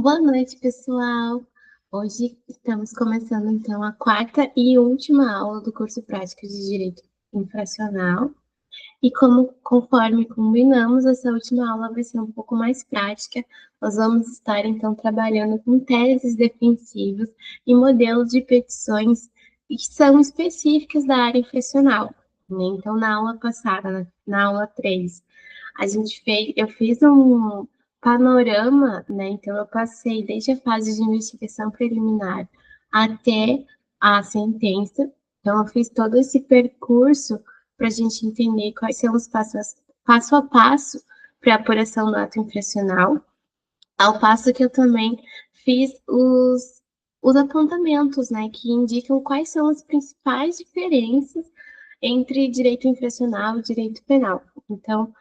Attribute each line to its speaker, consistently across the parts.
Speaker 1: Boa noite, pessoal. Hoje estamos começando, então, a quarta e última aula do curso prático de Direito Infracional. E conforme combinamos, essa última aula vai ser um pouco mais prática. Nós vamos estar, então, trabalhando com teses defensivas e modelos de petições que são específicas da área infracional, né? Então, na aula passada, na aula 3, eu fiz um panorama, né? Então, eu passei desde a fase de investigação preliminar até a sentença. Então, eu fiz todo esse percurso para a gente entender quais são os passo a passo para a apuração do ato infracional, ao passo que eu também fiz os apontamentos, né, que indicam quais são as principais diferenças entre direito infracional e direito penal. Então,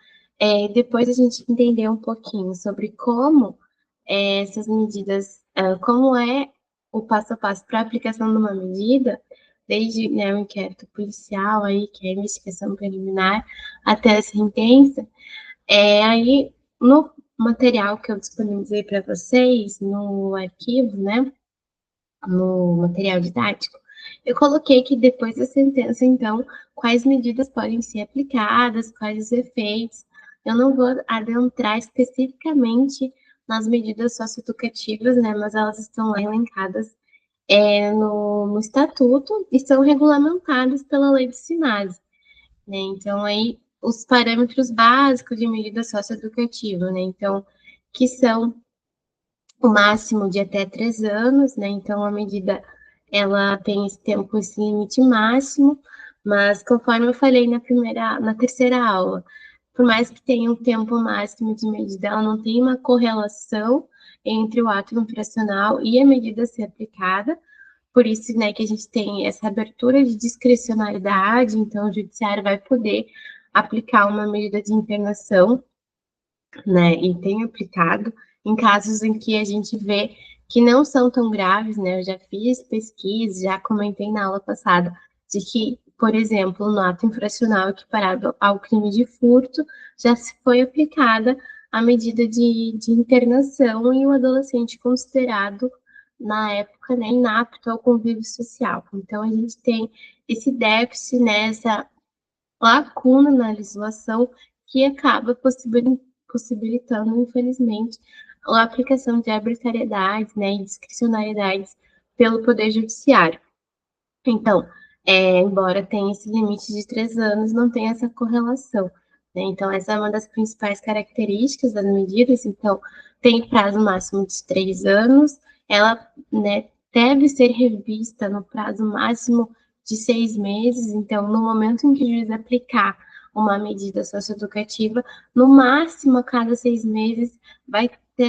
Speaker 1: depois a gente entender um pouquinho sobre como essas medidas, como é o passo a passo para a aplicação de uma medida, desde, né, o inquérito policial, aí, que é a investigação preliminar, até a sentença, aí no material que eu disponibilizei para vocês, no arquivo, né, no material didático, eu coloquei que depois da sentença, então, quais medidas podem ser aplicadas, quais os efeitos. Eu não vou adentrar especificamente nas medidas socioeducativas, né, mas elas estão lá elencadas no estatuto e são regulamentadas pela lei do SINASE, né? Então, aí, os parâmetros básicos de medida socioeducativa, né? Então, que são o máximo de até 3 anos, né? Então, a medida, ela tem esse tempo, esse limite máximo, mas conforme eu falei na terceira aula, por mais que tenha um tempo máximo de medida, ela não tem uma correlação entre o ato infracional e a medida a ser aplicada, por isso, né, que a gente tem essa abertura de discricionariedade, então o judiciário vai poder aplicar uma medida de internação, né, e tem aplicado em casos em que a gente vê que não são tão graves, né, eu já fiz pesquisa, já comentei na aula passada, de que, por exemplo, no ato infracional equiparado ao crime de furto, já se foi aplicada a medida de internação e o adolescente considerado, na época, né, inapto ao convívio social. Então, a gente tem esse déficit, né, essa lacuna na legislação que acaba possibilitando, infelizmente, a aplicação de arbitrariedades, né, e discricionariedades pelo Poder Judiciário. Então, embora tenha esse limite de 3 anos, não tem essa correlação, né? Então, essa é uma das principais características das medidas. Então, tem prazo máximo de 3 anos, ela, né, deve ser revista no prazo máximo de 6 meses. Então, no momento em que o juiz aplicar uma medida socioeducativa, no máximo a cada 6 meses vai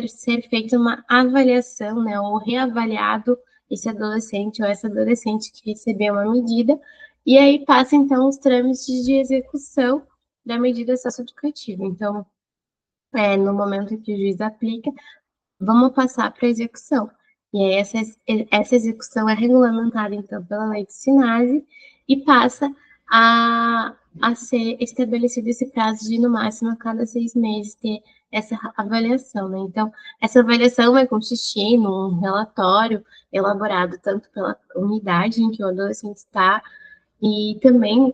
Speaker 1: ser feita uma avaliação, né, ou reavaliado esse adolescente ou essa adolescente que recebeu uma medida, e aí passa, então, os trâmites de execução da medida socioeducativa. Então, no momento em que o juiz aplica, vamos passar para a execução. E aí, essa execução é regulamentada, então, pela lei do SINASE e passa a ser estabelecido esse prazo de, no máximo, a cada 6 meses, ter essa avaliação, né? Então, essa avaliação vai consistir num relatório elaborado tanto pela unidade em que o adolescente está, e também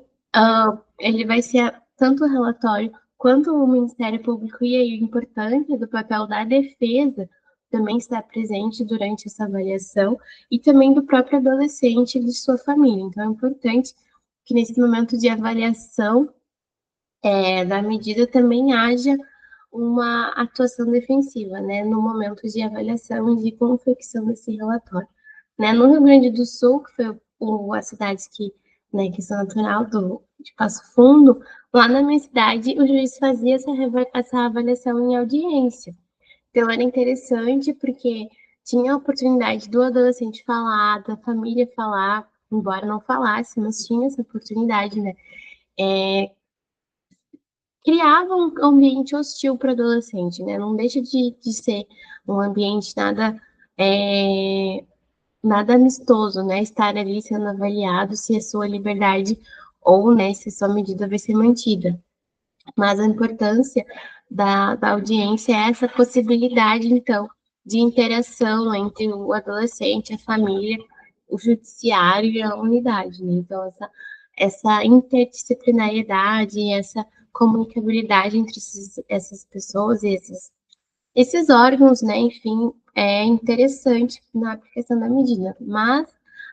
Speaker 1: ele vai ser tanto o relatório quanto o Ministério Público, e aí o importante é do papel da defesa também estar presente durante essa avaliação, e também do próprio adolescente e de sua família. Então, é importante que nesse momento de avaliação da medida também haja uma atuação defensiva, né, no momento de avaliação e de confecção desse relatório. Né, no Rio Grande do Sul, que foi a cidade que sou natural de Passo Fundo, lá na minha cidade, o juiz fazia essa avaliação em audiência. Então, era interessante porque tinha a oportunidade do adolescente falar, da família falar, embora não falasse, mas tinha essa oportunidade, né? Criava um ambiente hostil para o adolescente, né? Não deixa de ser um ambiente nada amistoso, né? Estar ali sendo avaliado se a sua liberdade ou, né, se a sua medida vai ser mantida. Mas a importância da audiência é essa possibilidade, então, de interação entre o adolescente, a família, o judiciário e a unidade, né? Então, essa interdisciplinariedade, essa comunicabilidade entre essas pessoas e esses órgãos, né, enfim, é interessante na aplicação da medida. Mas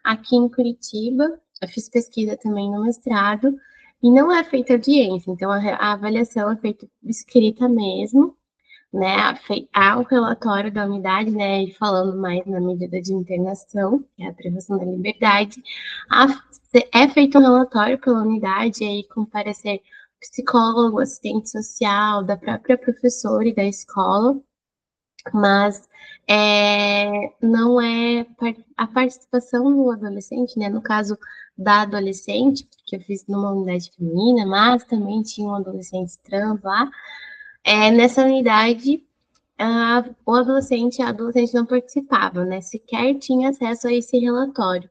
Speaker 1: aqui em Curitiba, eu fiz pesquisa também no mestrado e não é feita audiência, então a avaliação é feita escrita mesmo, né? Há o relatório da unidade, né? E falando mais na medida de internação, que é a privação da liberdade, é feito um relatório pela unidade aí com parecer psicólogo, assistente social, da própria professora e da escola, mas não é a participação do adolescente, né? No caso da adolescente, que eu fiz numa unidade feminina, mas também tinha um adolescente trans lá. Nessa unidade, a adolescente não participava, né? Sequer tinha acesso a esse relatório,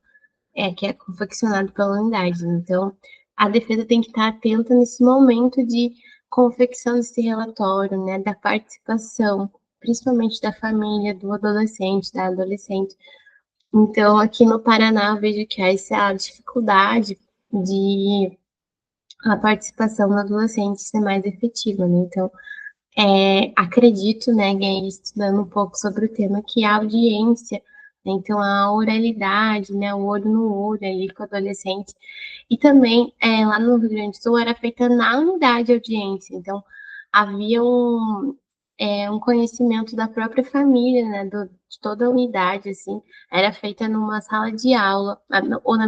Speaker 1: que é confeccionado pela unidade. Então, a defesa tem que estar atenta nesse momento de confecção desse relatório, né? Da participação, principalmente da família, do adolescente, da adolescente. Então, aqui no Paraná, eu vejo que há essa dificuldade de a participação do adolescente ser mais efetiva, né? Então, acredito, né, estudando um pouco sobre o tema, que a audiência, né, então a oralidade, né, o olho no olho ali com o adolescente, e também lá no Rio Grande do Sul era feita na unidade de audiência, então havia um conhecimento da própria família, né, de toda a unidade, assim, era feita numa sala de aula, ou na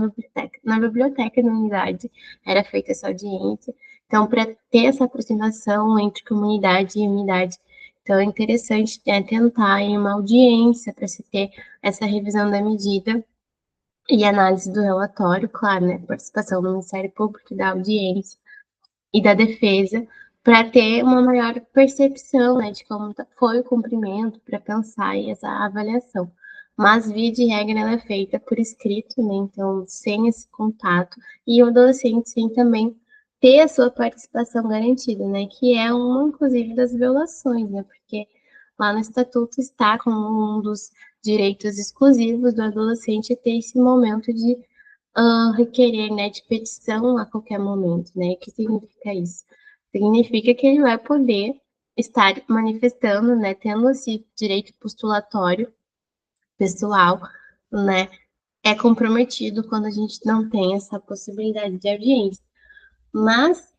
Speaker 1: biblioteca da unidade, era feita essa audiência, então, para ter essa aproximação entre comunidade e unidade, então é interessante tentar em uma audiência para se ter essa revisão da medida e análise do relatório, claro, né, participação do Ministério Público e da audiência e da defesa, para ter uma maior percepção, né, de como foi o cumprimento, para pensar em essa avaliação. Mas, via de regra, ela é feita por escrito, né, então, sem esse contato, e o adolescente, sim, também ter a sua participação garantida, né, que é uma, inclusive, das violações, né, porque lá no Estatuto está como um dos direitos exclusivos do adolescente ter esse momento de requerer, né, de petição a qualquer momento, né? O que significa isso? Significa que ele vai poder estar manifestando, né, tendo esse direito postulatório pessoal, né, é comprometido quando a gente não tem essa possibilidade de audiência. Mas,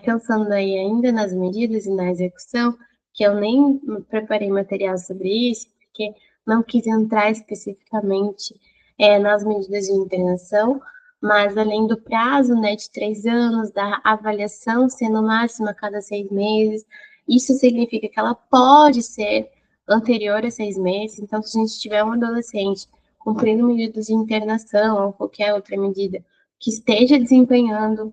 Speaker 1: pensando aí ainda nas medidas e na execução, que eu nem preparei material sobre isso, porque não quis entrar especificamente nas medidas de internação, mas além do prazo, né, de 3 anos, da avaliação sendo máxima a cada 6 meses, isso significa que ela pode ser anterior a 6 meses. Então, se a gente tiver um adolescente cumprindo medidas de internação ou qualquer outra medida que esteja desempenhando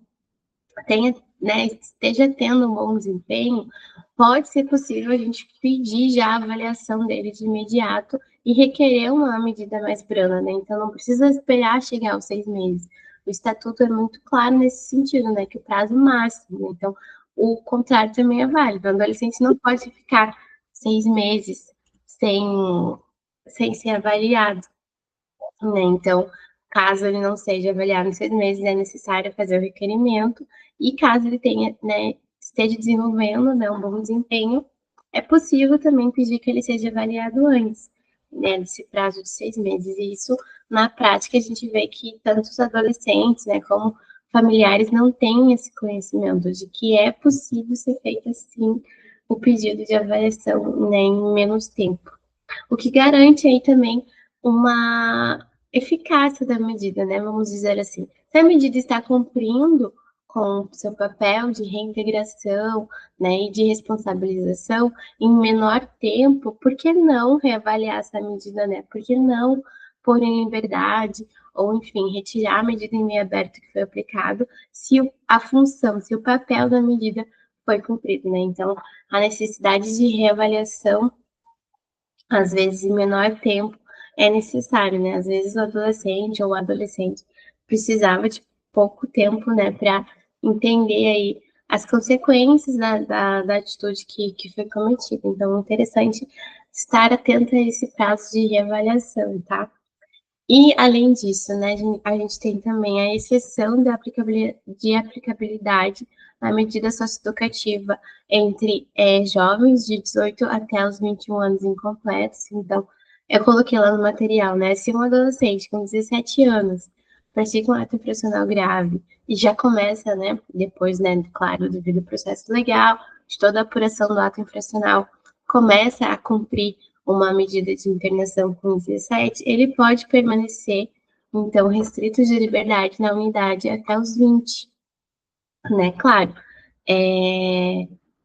Speaker 1: tenha, né, esteja tendo um bom desempenho, pode ser possível a gente pedir já a avaliação dele de imediato e requerer uma medida mais branda, né? Então não precisa esperar chegar aos 6 meses. O estatuto é muito claro nesse sentido, né? Que o prazo máximo. Né? Então, o contrário também é válido. O adolescente não pode ficar 6 meses sem, sem ser avaliado. Né? Então, caso ele não seja avaliado em 6 meses, é necessário fazer o requerimento, e caso ele tenha, né, esteja desenvolvendo, né, um bom desempenho, é possível também pedir que ele seja avaliado antes, né, desse prazo de 6 meses. E isso, na prática, a gente vê que tanto os adolescentes, né, como familiares não têm esse conhecimento de que é possível ser feito assim o pedido de avaliação, né, em menos tempo. O que garante aí também uma eficácia da medida, né? Vamos dizer assim. Se a medida está cumprindo com o seu papel de reintegração, né, e de responsabilização em menor tempo, por que não reavaliar essa medida, né? Por que não pôr em liberdade ou, enfim, retirar a medida em meio aberto que foi aplicado, se a função, se o papel da medida foi cumprido, né? Então, a necessidade de reavaliação às vezes em menor tempo é necessário, né? Às vezes o adolescente ou o adolescente precisava de pouco tempo, né, para entender aí as consequências da atitude que foi cometida. Então, é interessante estar atenta a esse prazo de reavaliação, tá? E, além disso, né, a gente tem também a exceção de aplicabilidade à medida socioeducativa entre jovens de 18 até os 21 anos incompletos. Então, eu coloquei lá no material, né, se um adolescente com 17 anos pratica um ato infracional grave e já começa, né, depois, né, claro, devido ao processo legal, de toda a apuração do ato infracional, começa a cumprir uma medida de internação com 17, ele pode permanecer, então, restrito de liberdade na unidade até os 20, né? Claro,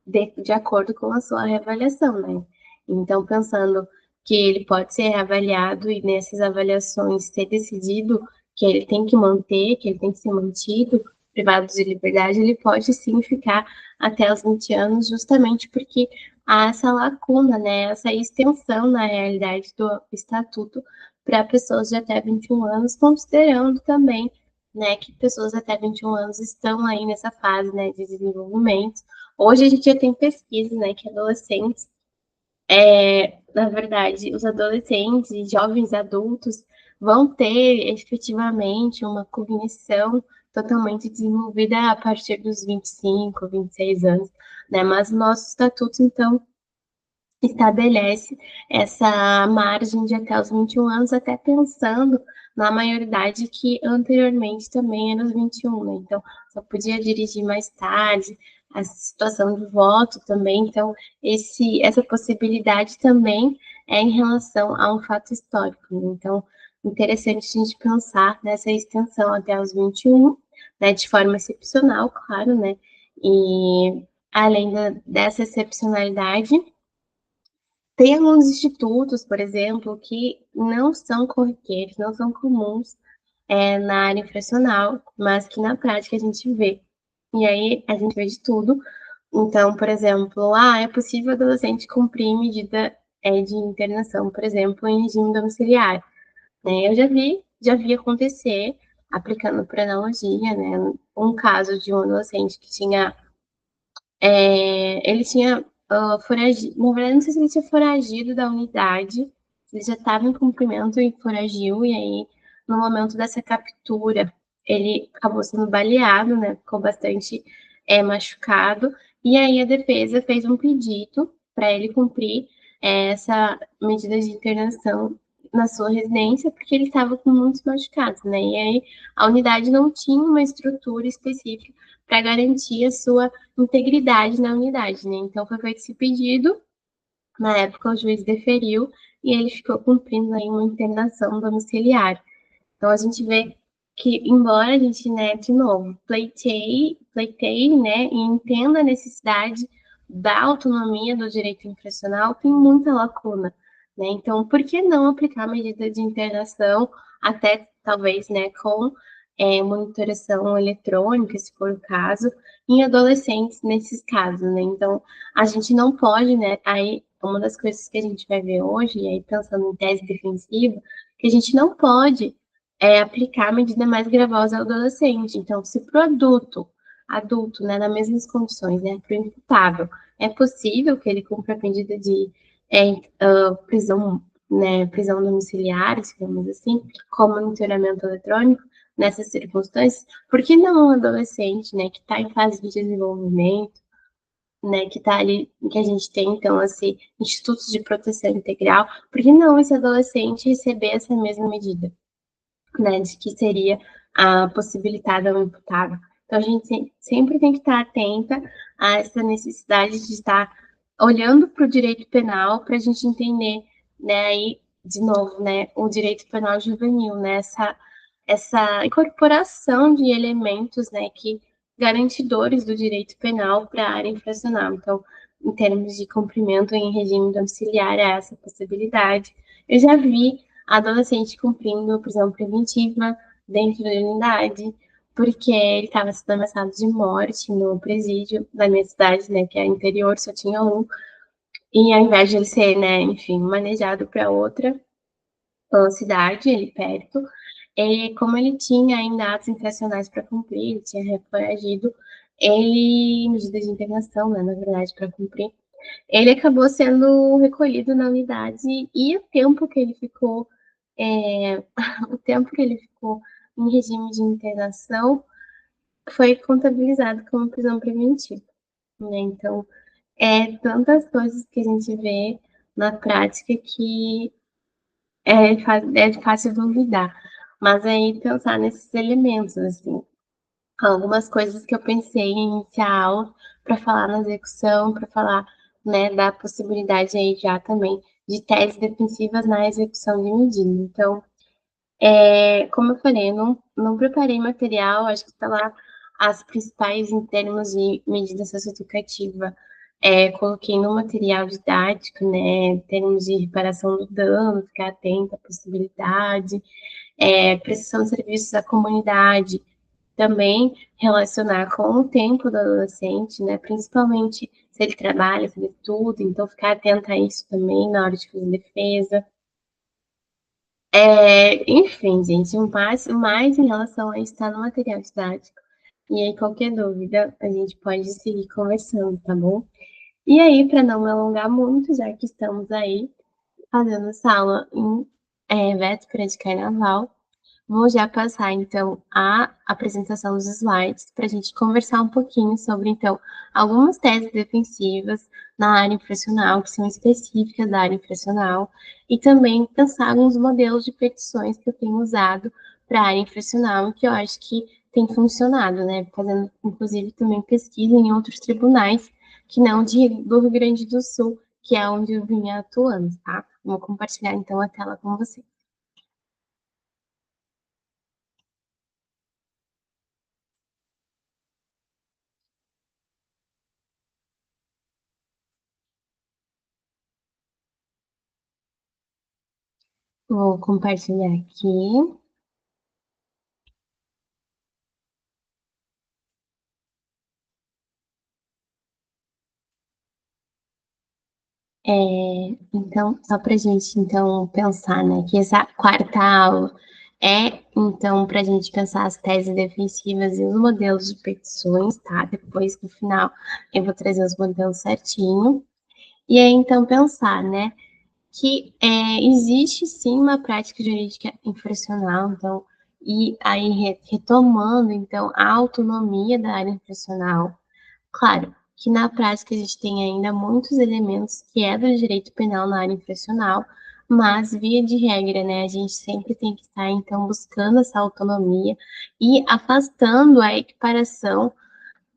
Speaker 1: de acordo com a sua reavaliação, né? Então, pensando que ele pode ser reavaliado e nessas avaliações ser decidido que ele tem que manter, que ele tem que ser mantido, privado de liberdade, ele pode sim ficar até os 20 anos, justamente porque há essa lacuna, né, essa extensão na realidade do estatuto para pessoas de até 21 anos, considerando também, né, que pessoas até 21 anos estão aí nessa fase, né, de desenvolvimento. Hoje a gente já tem pesquisa, né, que adolescentes, na verdade, os adolescentes e jovens adultos vão ter efetivamente uma cognição totalmente desenvolvida a partir dos 25, 26 anos, né? Mas o nosso estatuto, então, estabelece essa margem de até os 21 anos, até pensando na maioridade que anteriormente também era os 21, né? Então, só podia dirigir mais tarde, a situação de voto também, então, essa possibilidade também é em relação a um fato histórico, né? Então, interessante a gente pensar nessa extensão até os 21, né, de forma excepcional, claro, né? E além dessa excepcionalidade, tem alguns institutos, por exemplo, que não são corriqueiros, não são comuns na área infracional, mas que na prática a gente vê. E aí a gente vê de tudo. Então, por exemplo, é possível adolescente cumprir medida de internação, por exemplo, em regime domiciliar. Né? Eu já vi acontecer, aplicando por analogia, né, um caso de um adolescente que tinha ele tinha foragido, na verdade, não sei se ele tinha foragido da unidade, ele já estava em cumprimento e foragiu, e aí, no momento dessa captura, ele acabou sendo baleado, né? Ficou bastante machucado, e aí a defesa fez um pedido para ele cumprir essa medida de internação na sua residência, porque ele estava com muitos machucados, né? E aí a unidade não tinha uma estrutura específica para garantir a sua integridade na unidade, né? Então foi feito esse pedido, na época o juiz deferiu e ele ficou cumprindo aí uma internação domiciliar. Então a gente vê que, embora a gente, né, de novo, pleiteie, né, e entenda a necessidade da autonomia do direito infracional, tem muita lacuna, né? Então, por que não aplicar a medida de internação, até talvez, né, com monitoração eletrônica, se for o caso, em adolescentes nesses casos, né? Então, a gente não pode, né, aí uma das coisas que a gente vai ver hoje, e aí pensando em tese defensiva, que a gente não pode aplicar a medida mais gravosa ao adolescente. Então, se para o adulto, né, nas mesmas condições, né, para o imputável, é possível que ele cumpra a medida de prisão, né, prisão domiciliar, digamos assim, com monitoramento eletrônico, nessas circunstâncias, por que não um adolescente, né, que está em fase de desenvolvimento, né, que está ali, que a gente tem, então, assim, institutos de proteção integral, por que não esse adolescente receber essa mesma medida? Né, de que seria possibilitada ao imputável. Então, a gente sempre tem que estar atenta a essa necessidade de estar olhando para o direito penal para a gente entender, né, aí, de novo, né, o direito penal juvenil, né, essa incorporação de elementos, né, que garantidores do direito penal para a área infracional. Então, em termos de cumprimento em regime domiciliar, há essa possibilidade. Eu já vi adolescente cumprindo prisão preventiva dentro da unidade, porque ele estava sendo ameaçado de morte no presídio da minha cidade, né, que é interior, só tinha um, e ao invés de ele ser, né, enfim, manejado para outra cidade, ali perto, como ele tinha ainda atos infracionais para cumprir, ele tinha foragido, medidas de internação, né, na verdade, para cumprir, Ele acabou sendo recolhido na unidade e o tempo que ele ficou, o tempo que ele ficou em regime de internação foi contabilizado como prisão preventiva, né? Então, tantas coisas que a gente vê na prática que é fácil duvidar. Mas aí pensar nesses elementos, assim, algumas coisas que eu pensei em iniciar a aula para falar na execução, para falar, né, da possibilidade aí já também de teses defensivas na execução de medida. Então, como eu falei, eu não preparei material, acho que está lá as principais em termos de medida socioeducativa. Coloquei no material didático, né, em termos de reparação do dano, ficar atento à possibilidade, prestação de serviços à comunidade, também relacionar com o tempo do adolescente, né, principalmente se ele trabalha, se ele estuda, então ficar atento a isso também na hora de fazer defesa. Enfim, gente, o mais em relação a isso está no material didático. E aí, qualquer dúvida, a gente pode seguir conversando, tá bom? E aí, para não me alongar muito, já que estamos aí fazendo essa aula em véspera de carnaval, vou já passar, então, a apresentação dos slides para a gente conversar um pouquinho sobre, então, algumas teses defensivas na área infracional, que são específicas da área infracional, e também pensar alguns modelos de petições que eu tenho usado para a área infracional e que eu acho que tem funcionado, né? Fazendo, inclusive, também pesquisa em outros tribunais que não do Rio Grande do Sul, que é onde eu vinha atuando, tá? Vou compartilhar, então, a tela com vocês. Vou compartilhar aqui. Então, só para a gente então pensar, né, que essa quarta aula então, para a gente pensar as teses defensivas e os modelos de petições, tá? Depois, no final, eu vou trazer os modelos certinho. E aí, então, pensar, né, que existe sim uma prática jurídica infracional, então, e aí retomando, então, a autonomia da área infracional. Claro que na prática a gente tem ainda muitos elementos que é do direito penal na área infracional, mas via de regra, né, a gente sempre tem que estar então buscando essa autonomia e afastando a equiparação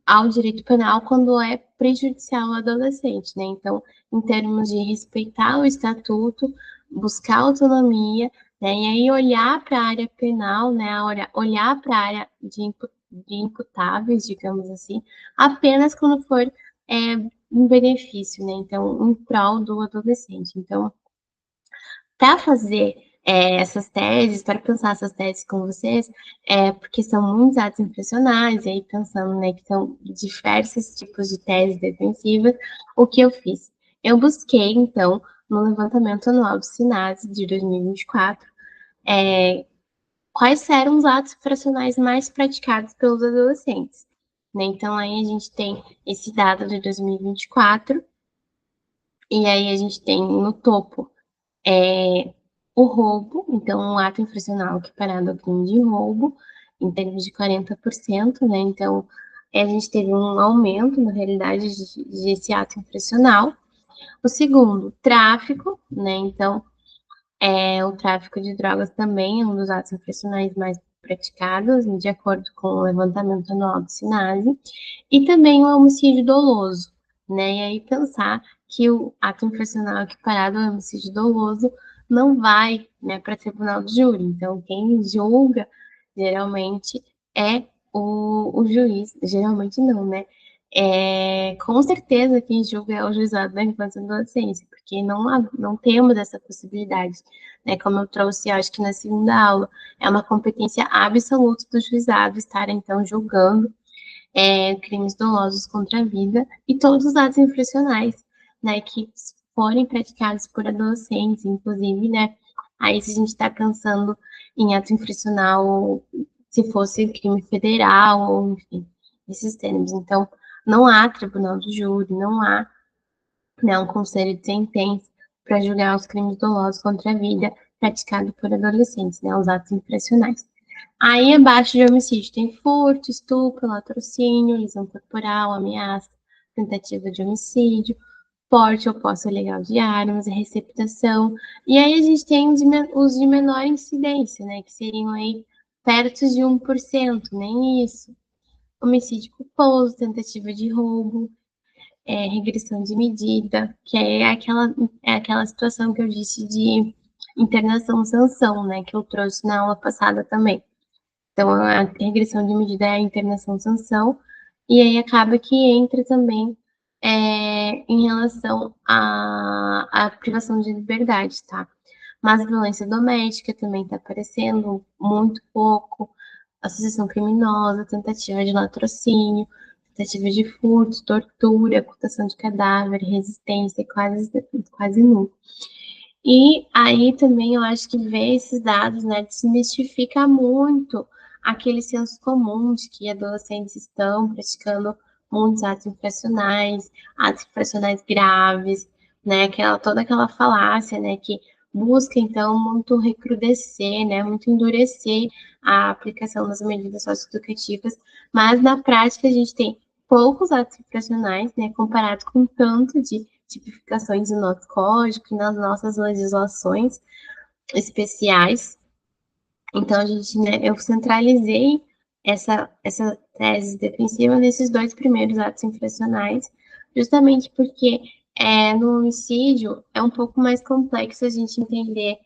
Speaker 1: ao direito penal quando é prejudicial ao adolescente, né? Então, em termos de respeitar o estatuto, buscar autonomia, né? E aí olhar para a área penal, né? Olhar para a área de imputáveis, digamos assim, apenas quando for um benefício, né? Então, em prol do adolescente. Então, para fazer essas teses, para pensar essas teses com vocês, porque são muitos atos infracionais, e aí pensando, né, que são diversos tipos de teses defensivas, o que eu fiz? Eu busquei, então, no levantamento anual do SINASE de 2024, quais eram os atos infracionais mais praticados pelos adolescentes. Né? Então, aí a gente tem esse dado de 2024, e aí a gente tem no topo o roubo, então um ato infracional equiparado ao crime de roubo, em termos de 40%, né? Então, a gente teve um aumento, na realidade, desse ato infracional. O segundo, tráfico, né? Então, o tráfico de drogas também é um dos atos infracionais mais praticados, de acordo com o levantamento anual do SINASE, e também o homicídio doloso, né? E aí pensar que o ato infracional equiparado ao homicídio doloso não vai, né, para tribunal de júri. Então, quem julga geralmente é o juiz, geralmente não, né? Com certeza quem julga é o juizado da infância e adolescência, porque não temos essa possibilidade, né? Como eu trouxe, acho que na segunda aula, é uma competência absoluta do juizado estar, então, julgando crimes dolosos contra a vida e todos os atos infracionais, né, que forem praticados por adolescentes, inclusive, né, aí se a gente está pensando em ato infracional, se fosse crime federal, ou enfim, esses termos. Então, não há tribunal do júri, não há né, um conselho de sentença para julgar os crimes dolosos contra a vida praticados por adolescentes, né, os atos infracionais. Aí, abaixo de homicídio, tem furto, estupro, latrocínio, lesão corporal, ameaça, tentativa de homicídio, porte ou posse ilegal de armas, receptação. E aí a gente tem os de menor incidência, né, que seriam aí perto de 1%, nem isso. Homicídio culposo, tentativa de roubo, regressão de medida, que é aquela situação que eu disse de internação-sanção, né, que eu trouxe na aula passada também. Então, a regressão de medida é a internação-sanção, e aí acaba que entra também em relação à privação de liberdade, tá? Mas violência doméstica também está aparecendo muito pouco, associação criminosa, tentativa de latrocínio, tentativa de furto, tortura, ocultação de cadáver, resistência, quase nulo. E aí também eu acho que ver esses dados, né, desmistifica muito aquele senso comum de que adolescentes estão praticando muitos atos infracionais graves, né, toda aquela falácia, né, que busca então muito recrudescer, né, muito endurecer a aplicação das medidas socioeducativas, mas na prática a gente tem poucos atos infracionais, né, comparado com tanto de tipificações no nosso código e nas nossas legislações especiais. Então, a gente, né, eu centralizei essa tese defensiva nesses dois primeiros atos infracionais, justamente porque no homicídio é um pouco mais complexo a gente entender,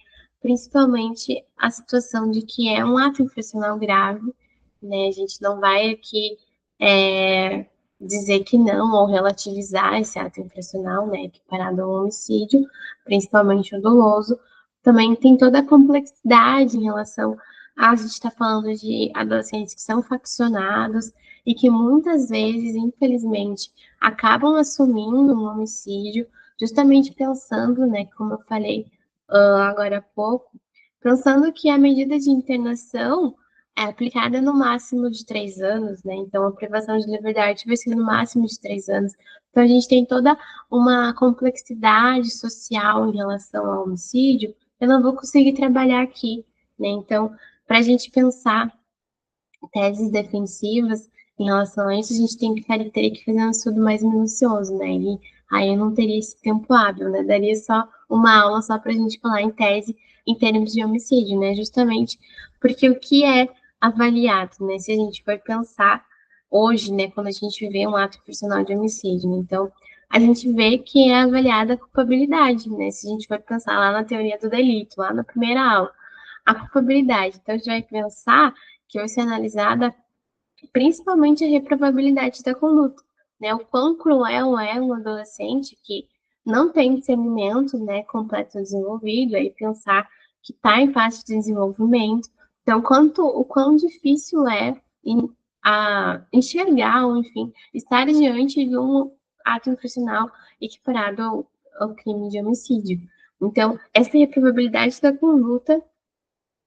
Speaker 1: principalmente a situação de que é um ato infracional grave, né? A gente não vai aqui dizer que não ou relativizar esse ato infracional, né, equiparado ao homicídio, principalmente o doloso. Também tem toda a complexidade em relação a gente está falando de adolescentes que são faccionados e que muitas vezes, infelizmente, acabam assumindo um homicídio, justamente pensando, né, como eu falei agora há pouco, pensando que a medida de internação é aplicada no máximo de 3 anos, né? Então, a privação de liberdade vai ser no máximo de 3 anos. Então, a gente tem toda uma complexidade social em relação ao homicídio. Eu não vou conseguir trabalhar aqui, né? Então, para a gente pensar teses defensivas em relação a isso, a gente teria que fazer um estudo mais minucioso, né? E aí eu não teria esse tempo hábil, né? Daria só uma aula só para a gente falar em tese em termos de homicídio, né? Justamente porque o que é avaliado, né? Se a gente for pensar hoje, né? Quando a gente vê um ato personal de homicídio, né? Então, a gente vê que é avaliada a culpabilidade, né? Se a gente for pensar lá na teoria do delito, lá na primeira aula, a culpabilidade. Então, a gente vai pensar que vai ser analisada principalmente a reprovabilidade da conduta, né? O quão cruel é um adolescente que não tem discernimento, né, completo desenvolvido, aí pensar que está em fase de desenvolvimento. Então, o quão difícil é enxergar, ou enfim, estar diante de um ato infracional equiparado ao crime de homicídio. Então, essa reprovabilidade da conduta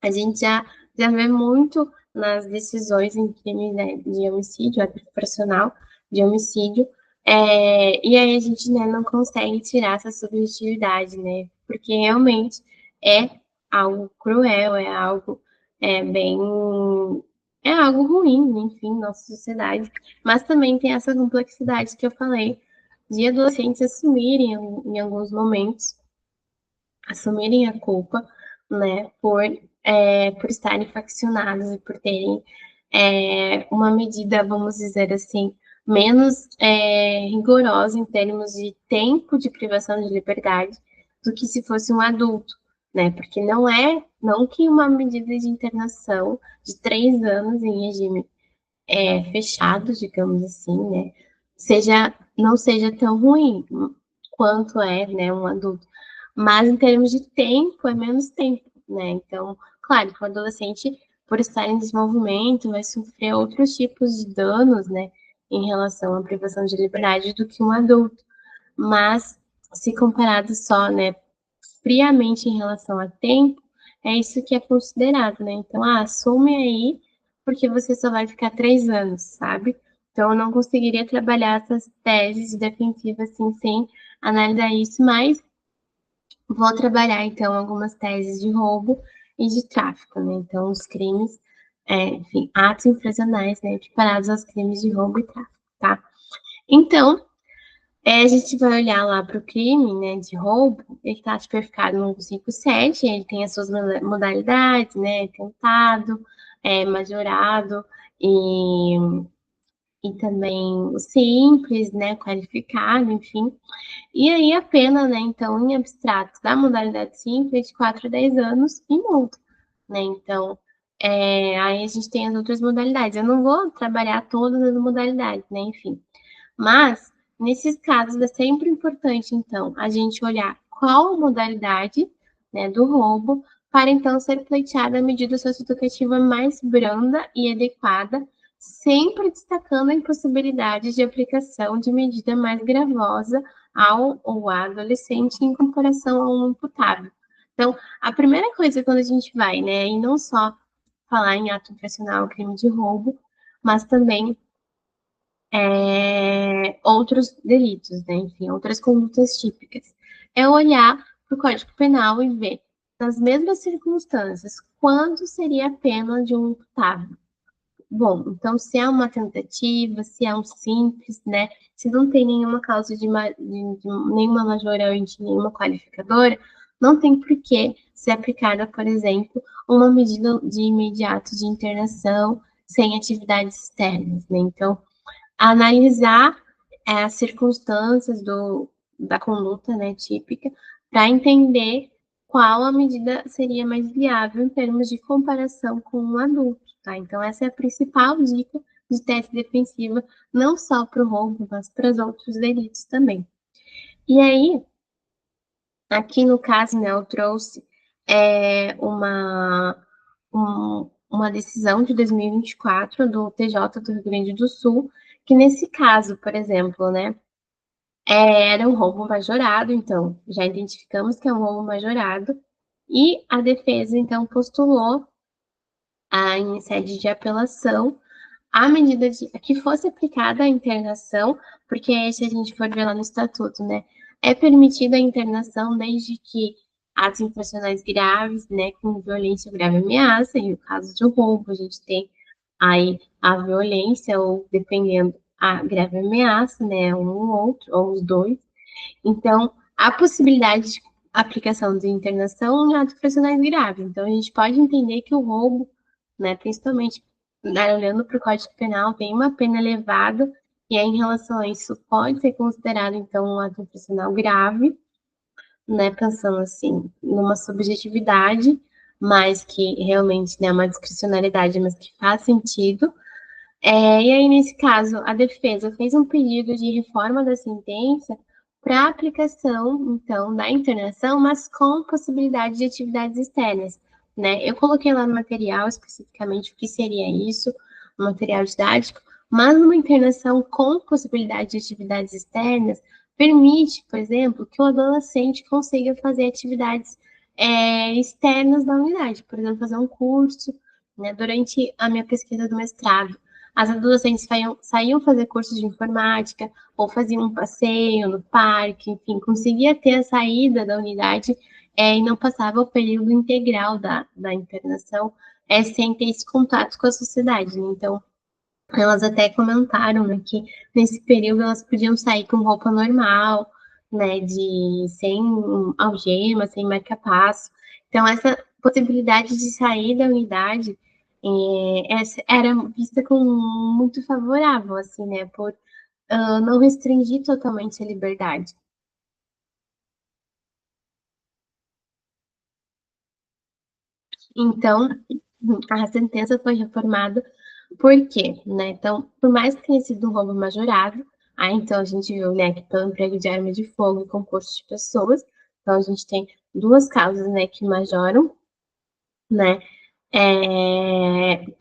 Speaker 1: a gente já vê muito nas decisões em crime, né, de homicídio, ato infracional de homicídio, e aí a gente, né, não consegue tirar essa subjetividade, né, porque realmente é algo cruel, bem, é algo ruim, enfim, nossa sociedade, mas também tem essa complexidade que eu falei, de adolescentes assumirem em alguns momentos, assumirem a culpa, né, por estarem faccionados e por terem uma medida, vamos dizer assim, menos rigorosa em termos de tempo de privação de liberdade do que se fosse um adulto, né? Porque não que uma medida de internação de 3 anos em regime fechado, digamos assim, né, não seja tão ruim quanto né, um adulto. Mas em termos de tempo, é menos tempo, né? Então, claro que o adolescente, por estar em desenvolvimento, vai sofrer outros tipos de danos, né, em relação à privação de liberdade do que um adulto. Mas, se comparado só, né, friamente em relação a tempo, é isso que é considerado, né? Então, assume aí, porque você só vai ficar 3 anos, sabe? Então, eu não conseguiria trabalhar essas teses defensivas assim, sem analisar isso, mas vou trabalhar, então, algumas teses de roubo e de tráfico, né? Então, os crimes, enfim, atos infracionais, né, equiparados aos crimes de roubo e tráfico, tá? Então, a gente vai olhar lá para o crime, né, de roubo, ele está tipificado no 157, ele tem as suas modalidades, né, tentado, majorado e, também o simples, né, qualificado, enfim. E aí a pena, né, então, em abstrato da modalidade simples é de 4 a 10 anos e multa, né? Então, aí a gente tem as outras modalidades. Eu não vou trabalhar todas as modalidades, né, enfim. Mas, nesses casos, é sempre importante, então, a gente olhar qual a modalidade, né, do roubo, para então ser pleiteada a medida socioeducativa mais branda e adequada, sempre destacando a impossibilidade de aplicação de medida mais gravosa ao ou à adolescente em comparação ao imputável. Então, a primeira coisa quando a gente vai, né, e não só falar em ato infracional, crime de roubo, mas também outros delitos, né? Enfim, outras condutas típicas. É olhar para o Código Penal e ver, nas mesmas circunstâncias, quanto seria a pena de um imputável. Bom, então, se é uma tentativa, se é um simples, né? Se não tem nenhuma causa de nenhuma majorante, nenhuma qualificadora, não tem por que ser aplicada, por exemplo, uma medida de imediato de internação sem atividades externas, né? Então, analisar as circunstâncias da conduta, né, típica, para entender qual a medida seria mais viável em termos de comparação com um adulto, tá? Então, essa é a principal dica de tese defensiva, não só para o roubo, mas para os outros delitos também. E aí, aqui no caso, né, eu trouxe uma decisão de 2024 do TJ do Rio Grande do Sul, que nesse caso, por exemplo, né, era um roubo majorado, então já identificamos que é um roubo majorado, e a defesa então postulou em sede de apelação a medida que fosse aplicada a internação, porque se a gente for ver lá no estatuto, né, é permitida a internação desde que atos infracionais graves, né, com violência, grave ameaça, e o caso de um roubo, a gente tem aí a violência, ou dependendo, a grave ameaça, né, um ou outro, ou os dois. Então, a possibilidade de aplicação de internação em atos infracionais graves. Então, a gente pode entender que o roubo, né, principalmente olhando para o Código Penal, tem uma pena elevada, e aí, em relação a isso, pode ser considerado, então, um ato infracional grave, né, pensando assim, numa subjetividade, mas que realmente né, é uma discricionalidade, mas que faz sentido. E aí, nesse caso, a defesa fez um pedido de reforma da sentença para aplicação, então, da internação, mas com possibilidade de atividades externas, né? Eu coloquei lá no material especificamente o que seria isso, no material didático, mas uma internação com possibilidade de atividades externas permite, por exemplo, que o adolescente consiga fazer atividades externas da unidade, por exemplo, fazer um curso, né? Durante a minha pesquisa do mestrado, as adolescentes saíam fazer cursos de informática, ou faziam um passeio no parque, enfim, conseguia ter a saída da unidade e não passava o período integral da internação sem ter esse contato com a sociedade. Né? Então, elas até comentaram né, que nesse período elas podiam sair com roupa normal, né, sem algema, sem marca-passo. Então, essa possibilidade de sair da unidade era vista como muito favorável, assim, né, por não restringir totalmente a liberdade. Então, a sentença foi reformada por quê? Né? Então, por mais que tenha sido um roubo majorado, aí então a gente viu né, que pelo emprego de arma de fogo e concurso de pessoas, então a gente tem duas causas né, que majoram, né?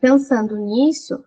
Speaker 1: Pensando nisso,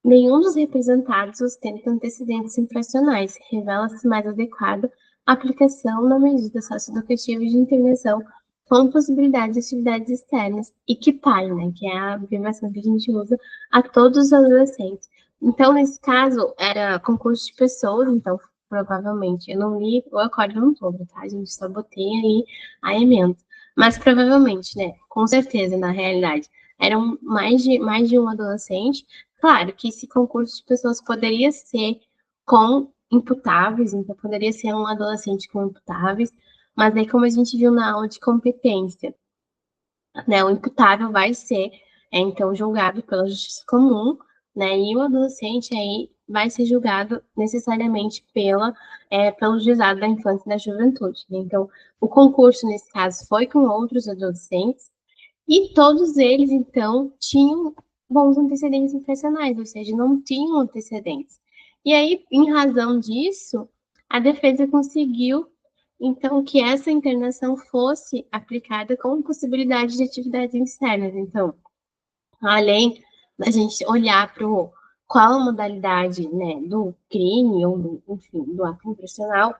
Speaker 1: nenhum dos representados ostenta antecedentes infracionais, revela-se mais adequada a aplicação da medida socioeducativa de intervenção com possibilidade de atividades externas e que pai, né, que é a abreviação que a gente usa a todos os adolescentes. Então, nesse caso, era concurso de pessoas, então provavelmente. Eu não li o acórdão todo, tá? A gente só botei aí a emenda. Mas provavelmente, né? Com certeza, na realidade, eram mais de um adolescente. Claro que esse concurso de pessoas poderia ser com imputáveis, então poderia ser um adolescente com imputáveis, mas aí como a gente viu na aula de competência, né, o imputável vai ser, então, julgado pela justiça comum, né, e o adolescente aí vai ser julgado necessariamente pelo juizado da infância e da juventude, né? Então, o concurso, nesse caso, foi com outros adolescentes, e todos eles, então, tinham bons antecedentes infracionais, ou seja, não tinham antecedentes. E aí, em razão disso, a defesa conseguiu, então, que essa internação fosse aplicada com possibilidade de atividades externas. Então, além da gente olhar para qual a modalidade, né, do crime ou do, enfim, do ato infracional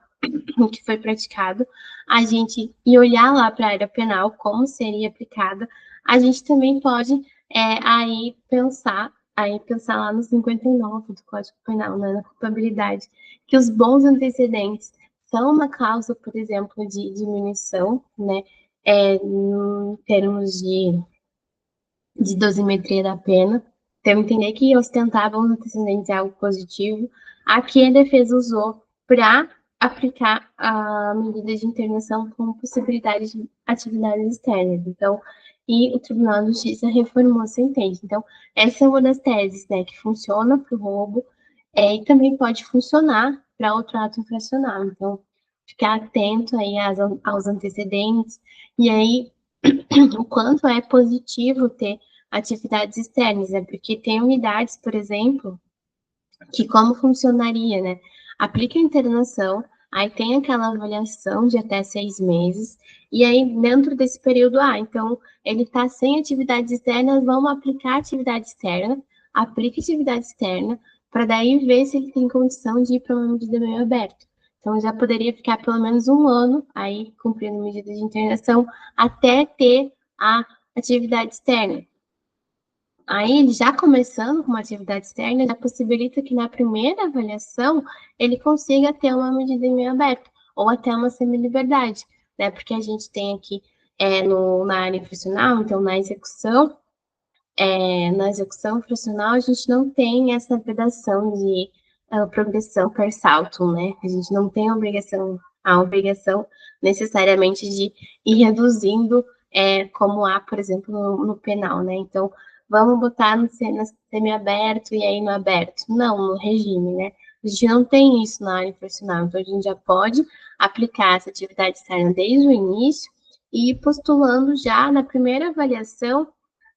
Speaker 1: que foi praticado, a gente e olhar lá para a área penal como seria aplicada, a gente também pode aí pensar lá no 59 do Código Penal, né, na culpabilidade, que os bons antecedentes são uma causa, por exemplo, de diminuição, né, em termos de dosimetria da pena. Então, entender que ostentar bons antecedentes é algo positivo. Aqui a defesa usou para aplicar a medida de internação com possibilidade de atividades externas. Então, e o Tribunal de Justiça reformou a sentença. Então, essa é uma das teses, né, que funciona para o roubo e também pode funcionar para outro ato infracional. Então, ficar atento aí aos antecedentes e aí o quanto é positivo ter atividades externas, né? Porque tem unidades, por exemplo, que como funcionaria, né? Aplica a internação, aí tem aquela avaliação de até 6 meses, e aí dentro desse período, então ele está sem atividades externas, vamos aplicar atividade externa, aplica atividade externa, para daí ver se ele tem condição de ir para uma medida meio aberta. Então já poderia ficar pelo menos um ano aí cumprindo medida de internação até ter a atividade externa. Aí, já começando com uma atividade externa, já possibilita que na primeira avaliação ele consiga ter uma medida em meio aberto, ou até uma semi-liberdade, né? Porque a gente tem aqui na área infracional, então na execução infracional, a gente não tem essa vedação de progressão per saltum, né? A gente não tem a obrigação necessariamente de ir reduzindo, como há, por exemplo, no penal, né? Então, vamos botar no semiaberto e aí no aberto. Não, no regime, né? A gente não tem isso na área infracional, então a gente já pode aplicar essa atividade externa desde o início e ir postulando já na primeira avaliação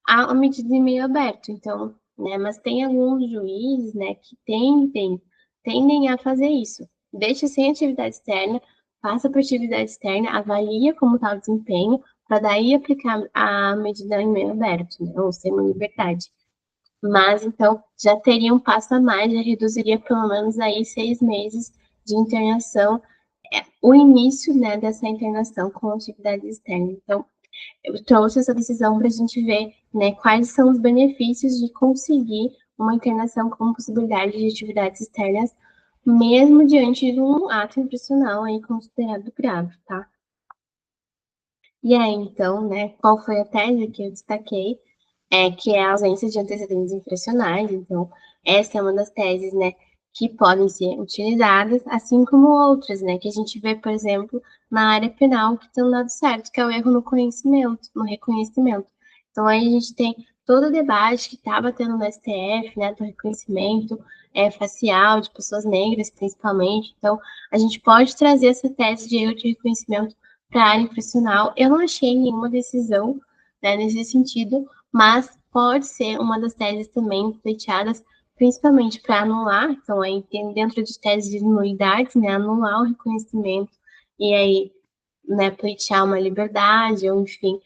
Speaker 1: a medida em meio aberto, então, né, mas tem alguns juízes, né, que tendem a fazer isso. Deixa sem atividade externa, passa para atividade externa, avalia como está o desempenho, para daí aplicar a medida em meio aberto, né, ou semi-liberdade. Mas, então, já teria um passo a mais, já reduziria pelo menos aí 6 meses de internação, o início, né, dessa internação com atividade externa. Então, eu trouxe essa decisão para a gente ver, né, quais são os benefícios de conseguir uma internação com possibilidade de atividades externas, mesmo diante de um ato infracional aí considerado grave, tá? E aí, então, né, qual foi a tese que eu destaquei? Que é a ausência de antecedentes infracionais. Então, essa é uma das teses, né, que podem ser utilizadas, assim como outras, né, que a gente vê, por exemplo, na área penal que estão dando certo, que é o erro no conhecimento, no reconhecimento. Então, aí a gente tem todo o debate que estava tendo no STF, né, do reconhecimento facial de pessoas negras, principalmente. Então, a gente pode trazer essa tese de erro de reconhecimento para a área infracional. Eu não achei nenhuma decisão, né, nesse sentido, mas pode ser uma das teses também pleiteadas, principalmente para anular, então aí tem dentro de teses de nulidades, né, anular o reconhecimento e aí, né, pleitear uma liberdade, ou enfim,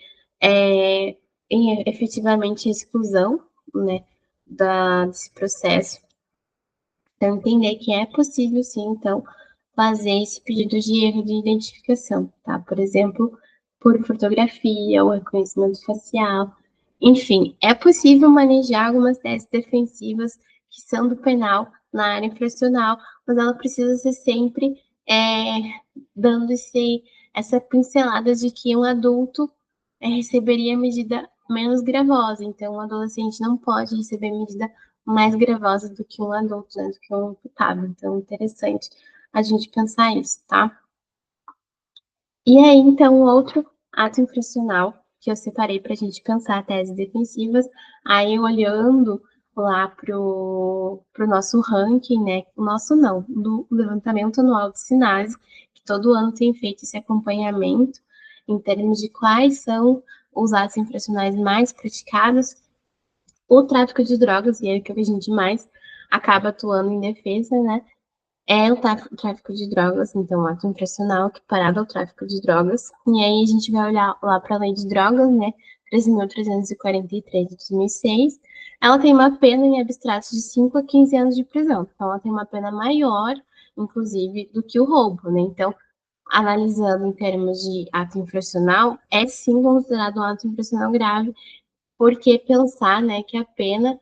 Speaker 1: efetivamente a exclusão, né, desse processo. Então, entender que é possível, sim, então, fazer esse pedido de erro de identificação, tá? Por exemplo, por fotografia ou reconhecimento facial. Enfim, é possível manejar algumas teses defensivas que são do penal na área infracional, mas ela precisa ser sempre dando essa pincelada de que um adulto receberia medida menos gravosa. Então, um adolescente não pode receber medida mais gravosa do que um adulto, né, do que um imputado. Então, é interessante a gente pensar isso, tá? E aí, então, outro ato infracional que eu separei para a gente pensar teses defensivas, aí olhando lá para o nosso ranking, né? O nosso não, do levantamento anual de sinais, que todo ano tem feito esse acompanhamento em termos de quais são os atos infracionais mais praticados. O tráfico de drogas, e é o que a gente mais acaba atuando em defesa, né? É o tráfico de drogas, então, ato infracional equiparado ao tráfico de drogas. E aí a gente vai olhar lá para a lei de drogas, né, 13.343 de 2006. Ela tem uma pena em abstrato de 5 a 15 anos de prisão. Então, ela tem uma pena maior, inclusive, do que o roubo, né? Então, analisando em termos de ato infracional, é sim considerado um ato infracional grave, porque pensar, né, que a pena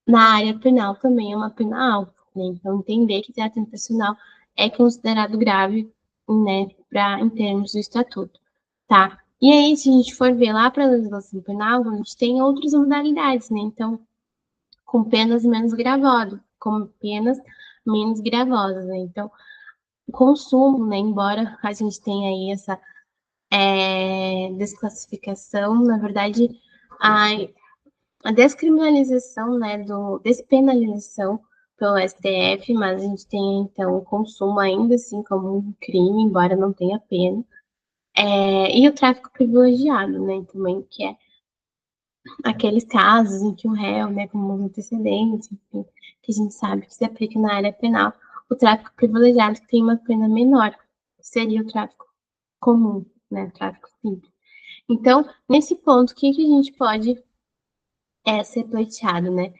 Speaker 1: na área penal também é uma pena alta, né? Então, entender que ato infracional é considerado grave, né, em termos do estatuto, tá? E aí, se a gente for ver lá para a legislação penal, a gente tem outras modalidades, né? Então, com penas menos gravosas, com penas menos gravosas, né? Então, o consumo, né, embora a gente tenha aí essa desclassificação, na verdade, a a descriminalização, né, despenalização pelo STF, mas a gente tem, então, o consumo ainda assim como um crime, embora não tenha pena, e o tráfico privilegiado, né, também, que é aqueles casos em que o réu, né, com os antecedentes, enfim, que a gente sabe que se aplica na área penal, o tráfico privilegiado que tem uma pena menor, seria o tráfico comum, né, o tráfico simples. Então, nesse ponto, o que a gente pode ser pleiteado, né?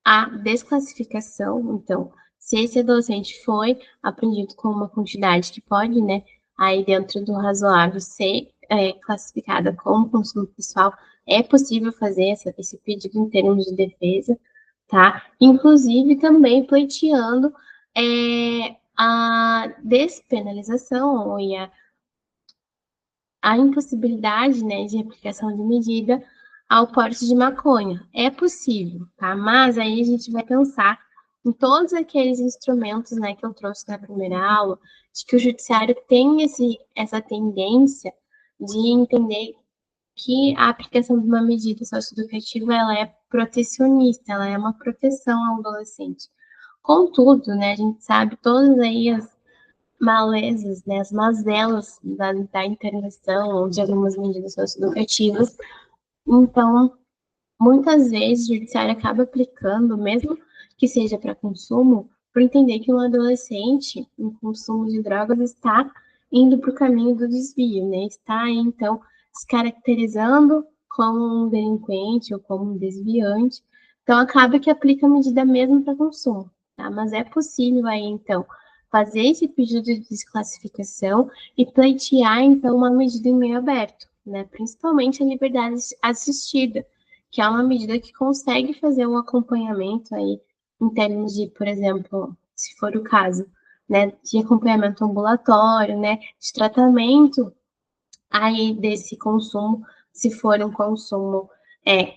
Speaker 1: A desclassificação, então, se esse adolescente foi apreendido com uma quantidade que pode, né, aí dentro do razoável ser classificada como consumo pessoal, é possível fazer esse pedido em termos de defesa, tá? Inclusive também pleiteando a despenalização e a impossibilidade, né, de aplicação de medida ao porte de maconha. É possível, tá? Mas aí a gente vai pensar em todos aqueles instrumentos, né, que eu trouxe na primeira aula, de que o judiciário tem essa tendência de entender que a aplicação de uma medida socioeducativa, ela é protecionista, ela é uma proteção ao adolescente. Contudo, né, a gente sabe todas aí as malezas, né, as mazelas da intervenção de algumas medidas socioeducativas. Então, muitas vezes o judiciário acaba aplicando, mesmo que seja para consumo, por entender que um adolescente em consumo de drogas está indo para o caminho do desvio, né? Está, então, se caracterizando como um delinquente ou como um desviante. Então, acaba que aplica a medida mesmo para consumo, tá? Mas é possível aí, então, fazer esse pedido de desclassificação e pleitear, então, uma medida em meio aberto, né? Principalmente a liberdade assistida, que é uma medida que consegue fazer um acompanhamento aí em termos de, por exemplo, se for o caso, né, de acompanhamento ambulatório, né, de tratamento aí desse consumo, se for um consumo,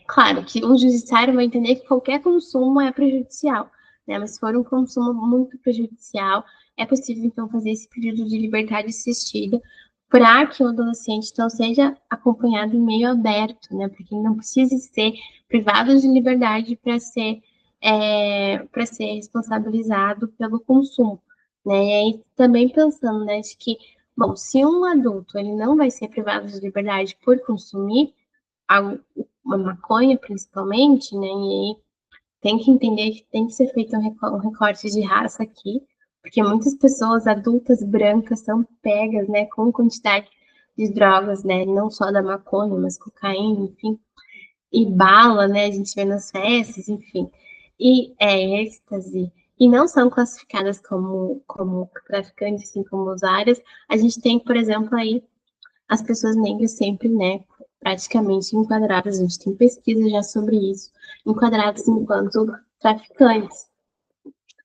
Speaker 1: claro que o judiciário vai entender que qualquer consumo é prejudicial, né, mas se for um consumo muito prejudicial, é possível então fazer esse pedido de liberdade assistida para que o adolescente então seja acompanhado em meio aberto, né, para que ele não precise ser privado de liberdade para ser responsabilizado pelo consumo, né, e aí também pensando, né, de que, bom, se um adulto ele não vai ser privado de liberdade por consumir uma maconha, principalmente, né, e aí tem que entender que tem que ser feito um recorte de raça aqui, porque muitas pessoas adultas brancas são pegas, né, com quantidade de drogas, né, não só da maconha, mas cocaína, enfim, e bala, né, a gente vê nas festas, enfim, e êxtase, e não são classificadas como traficantes, assim como usuárias. A gente tem, por exemplo, aí as pessoas negras sempre, né, praticamente enquadradas, a gente tem pesquisa já sobre isso, enquadradas enquanto traficantes.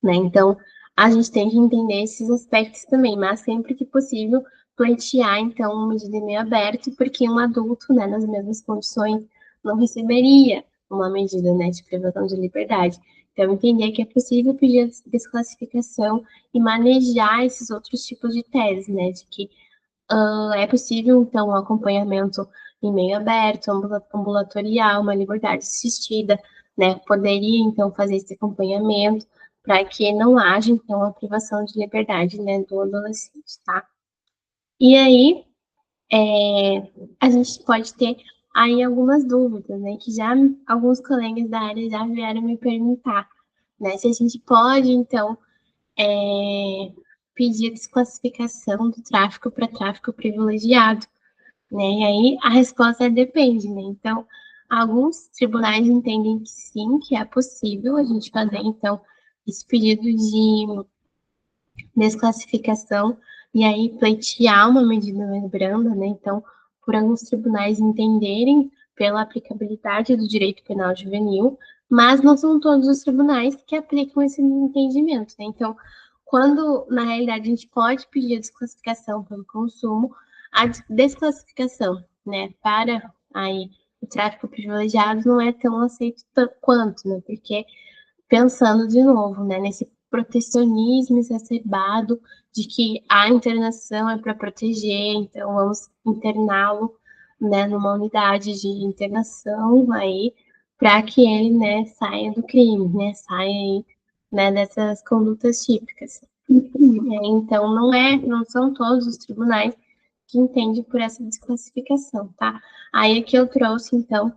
Speaker 1: né? Então, a gente tem que entender esses aspectos também, mas sempre que possível, pleitear, então, uma medida em meio aberto, porque um adulto, né, nas mesmas condições, não receberia uma medida, né, de privação de liberdade. Então, entender que é possível pedir a desclassificação e manejar esses outros tipos de teses, né, de que é possível, então, um acompanhamento em meio aberto, ambulatorial, uma liberdade assistida, né? Poderia, então, fazer esse acompanhamento para que não haja, então, a privação de liberdade, né, do adolescente, tá? E aí, a gente pode ter aí algumas dúvidas, né, que já alguns colegas da área já vieram me perguntar, né, se a gente pode, então, pedir desclassificação do tráfico para tráfico privilegiado, né? E aí a resposta é depende, né? Então, alguns tribunais entendem que sim, que é possível a gente fazer, então, esse pedido de desclassificação e aí pleitear uma medida mais branda, né? Então, por alguns tribunais entenderem pela aplicabilidade do direito penal juvenil, mas não são todos os tribunais que aplicam esse entendimento, né? Então, quando na realidade a gente pode pedir a desclassificação pelo consumo, a desclassificação, né, para aí o tráfico privilegiado não é tão aceito quanto, né? Porque pensando de novo, né, nesse protecionismo exacerbado de que a internação é para proteger, então vamos interná-lo, né, numa unidade de internação aí para que ele, né, saia do crime, né, saia aí, né, dessas condutas típicas. Então não são todos os tribunais que entendem por essa desclassificação, tá? Aí aqui eu trouxe então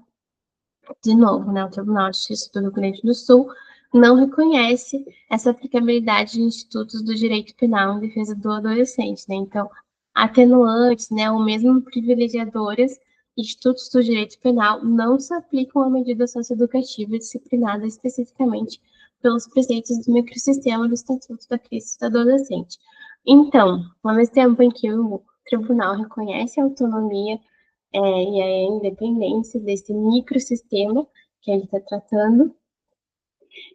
Speaker 1: de novo, né, o Tribunal de Justiça do Rio Grande do Sul não reconhece essa aplicabilidade de institutos do direito penal em defesa do adolescente, né? Então, atenuantes, né, ou mesmo privilegiadoras, institutos do direito penal não se aplicam a medida socioeducativa disciplinada especificamente pelos preceitos do microsistema do Estatuto da Criança e do Adolescente. Então, ao mesmo tempo em que o tribunal reconhece a autonomia e a independência desse microsistema que a gente está tratando,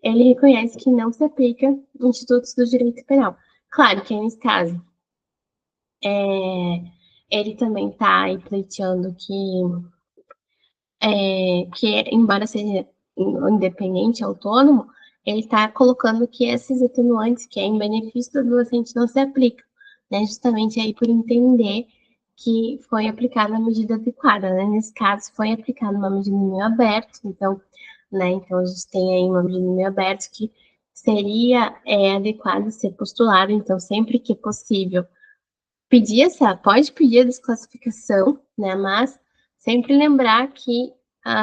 Speaker 1: ele reconhece que não se aplica institutos do direito penal. Claro que nesse caso, ele também está aí pleiteando embora seja independente, autônomo, ele está colocando que esses atenuantes, que é em benefício do adolescente, não se aplicam, né? Justamente aí por entender que foi aplicada a medida adequada, né? Nesse caso, foi aplicada uma medida em meio aberto, então, né? Então, a gente tem aí uma medida em meio aberto que seria adequado ser postulado, então, sempre que possível, pode pedir a desclassificação, né? Mas sempre lembrar que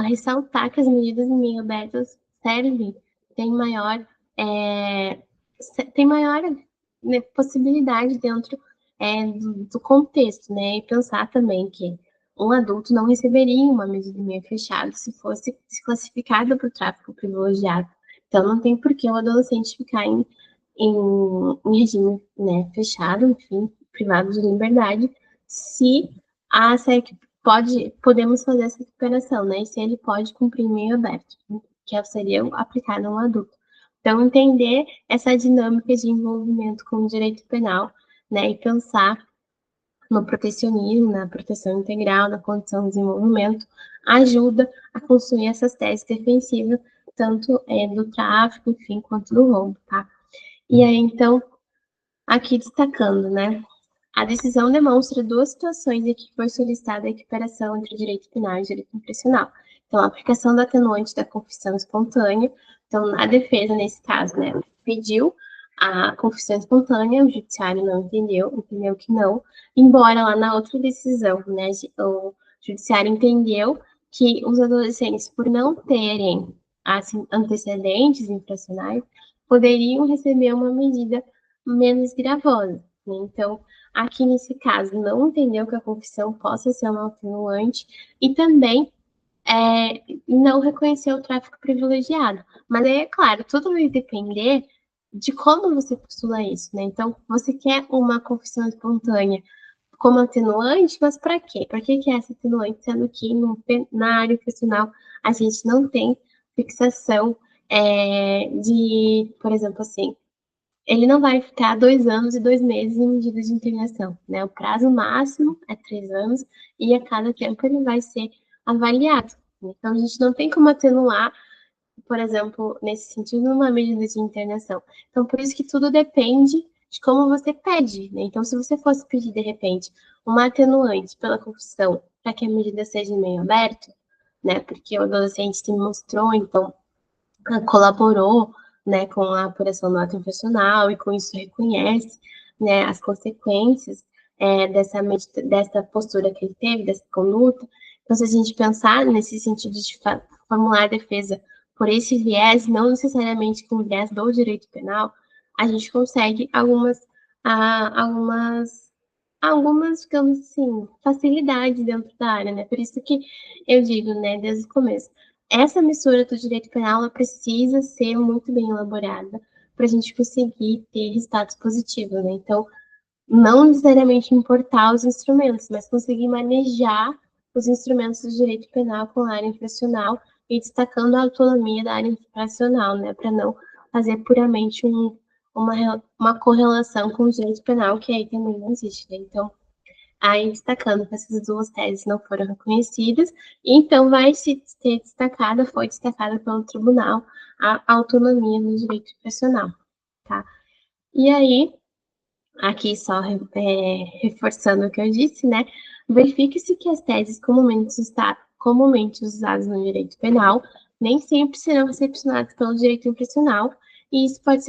Speaker 1: ressaltar que as medidas em meio abertas servem, tem maior, é, tem maior né, possibilidade dentro do contexto, né? E pensar também que um adulto não receberia uma medida em meio fechado se fosse desclassificado para o tráfico privilegiado. Então, não tem por que o adolescente ficar em regime, né, fechado, enfim, privado de liberdade, se a SEC podemos fazer essa recuperação, né, e se ele pode cumprir em meio aberto, que seria aplicado a um adulto. Então, entender essa dinâmica de envolvimento com o direito penal, né, e pensar no protecionismo, na proteção integral, na condição de desenvolvimento, ajuda a construir essas teses defensivas, tanto do tráfico, enfim, quanto do roubo, tá? E aí, então, aqui destacando, né? A decisão demonstra duas situações em que foi solicitada a equiparação entre o direito penal e o direito infracional. Então, a aplicação do atenuante da confissão espontânea. Então, a defesa, nesse caso, né, pediu a confissão espontânea, o judiciário não entendeu que não, embora lá na outra decisão, né, o judiciário entendeu que os adolescentes, por não terem assim, antecedentes infracionais, poderiam receber uma medida menos gravosa. Né? Então, aqui nesse caso, não entendeu que a confissão possa ser uma atenuante e também não reconheceu o tráfico privilegiado. Mas aí, é claro, tudo vai depender de como você postula isso, né? Então, você quer uma confissão espontânea como atenuante, mas para quê? Para que é essa atenuante? Sendo que na área profissional a gente não tem fixação por exemplo, assim, ele não vai ficar 2 anos e 2 meses em medida de internação, né? O prazo máximo é 3 anos e a cada tempo ele vai ser avaliado. Então, a gente não tem como atenuar, por exemplo, nesse sentido, numa medida de internação. Então, por isso que tudo depende de como você pede, né? Então, se você fosse pedir, de repente, uma atenuante pela confissão para que a medida seja em meio aberto, né? Porque o adolescente se mostrou, então, colaborou, né, com a apuração do ato infracional e com isso reconhece, né, as consequências dessa postura que ele teve, dessa conduta. Então, se a gente pensar nesse sentido de formular a defesa por esse viés, não necessariamente com o viés do direito penal, a gente consegue algumas, digamos assim, facilidades dentro da área, né? Por isso que eu digo, né, desde o começo, essa mistura do direito penal ela precisa ser muito bem elaborada para a gente conseguir ter resultados positivos, né? Então, não necessariamente importar os instrumentos, mas conseguir manejar os instrumentos do direito penal com a área infracional e destacando a autonomia da área infracional, né? Para não fazer puramente uma correlação com o direito penal, que aí também não existe, né? Então, aí destacando que essas duas teses não foram reconhecidas, então vai se ter destacada, foi destacada pelo tribunal, a autonomia no direito profissional, tá? E aí, aqui só reforçando o que eu disse, né? Verifique-se que as teses comumente usadas no direito penal nem sempre serão recepcionadas pelo direito infracional, e isso pode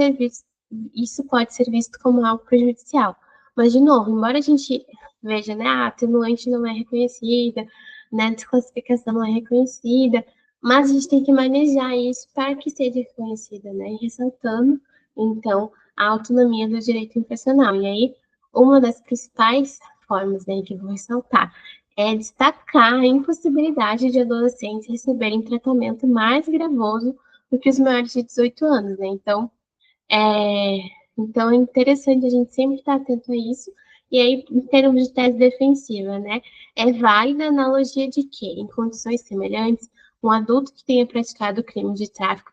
Speaker 1: ser visto como algo prejudicial. Mas, de novo, embora a gente veja, né, a atenuante não é reconhecida, né, a desclassificação não é reconhecida, mas a gente tem que manejar isso para que seja reconhecida, né, e ressaltando, então, a autonomia do direito infracional. E aí, uma das principais formas, né, que eu vou ressaltar é destacar a impossibilidade de adolescentes receberem tratamento mais gravoso do que os maiores de 18 anos, né? É, então, é interessante a gente sempre estar atento a isso. E aí, em termos de tese defensiva, né? É válida a analogia de que, em condições semelhantes, um adulto que tenha praticado o crime de tráfico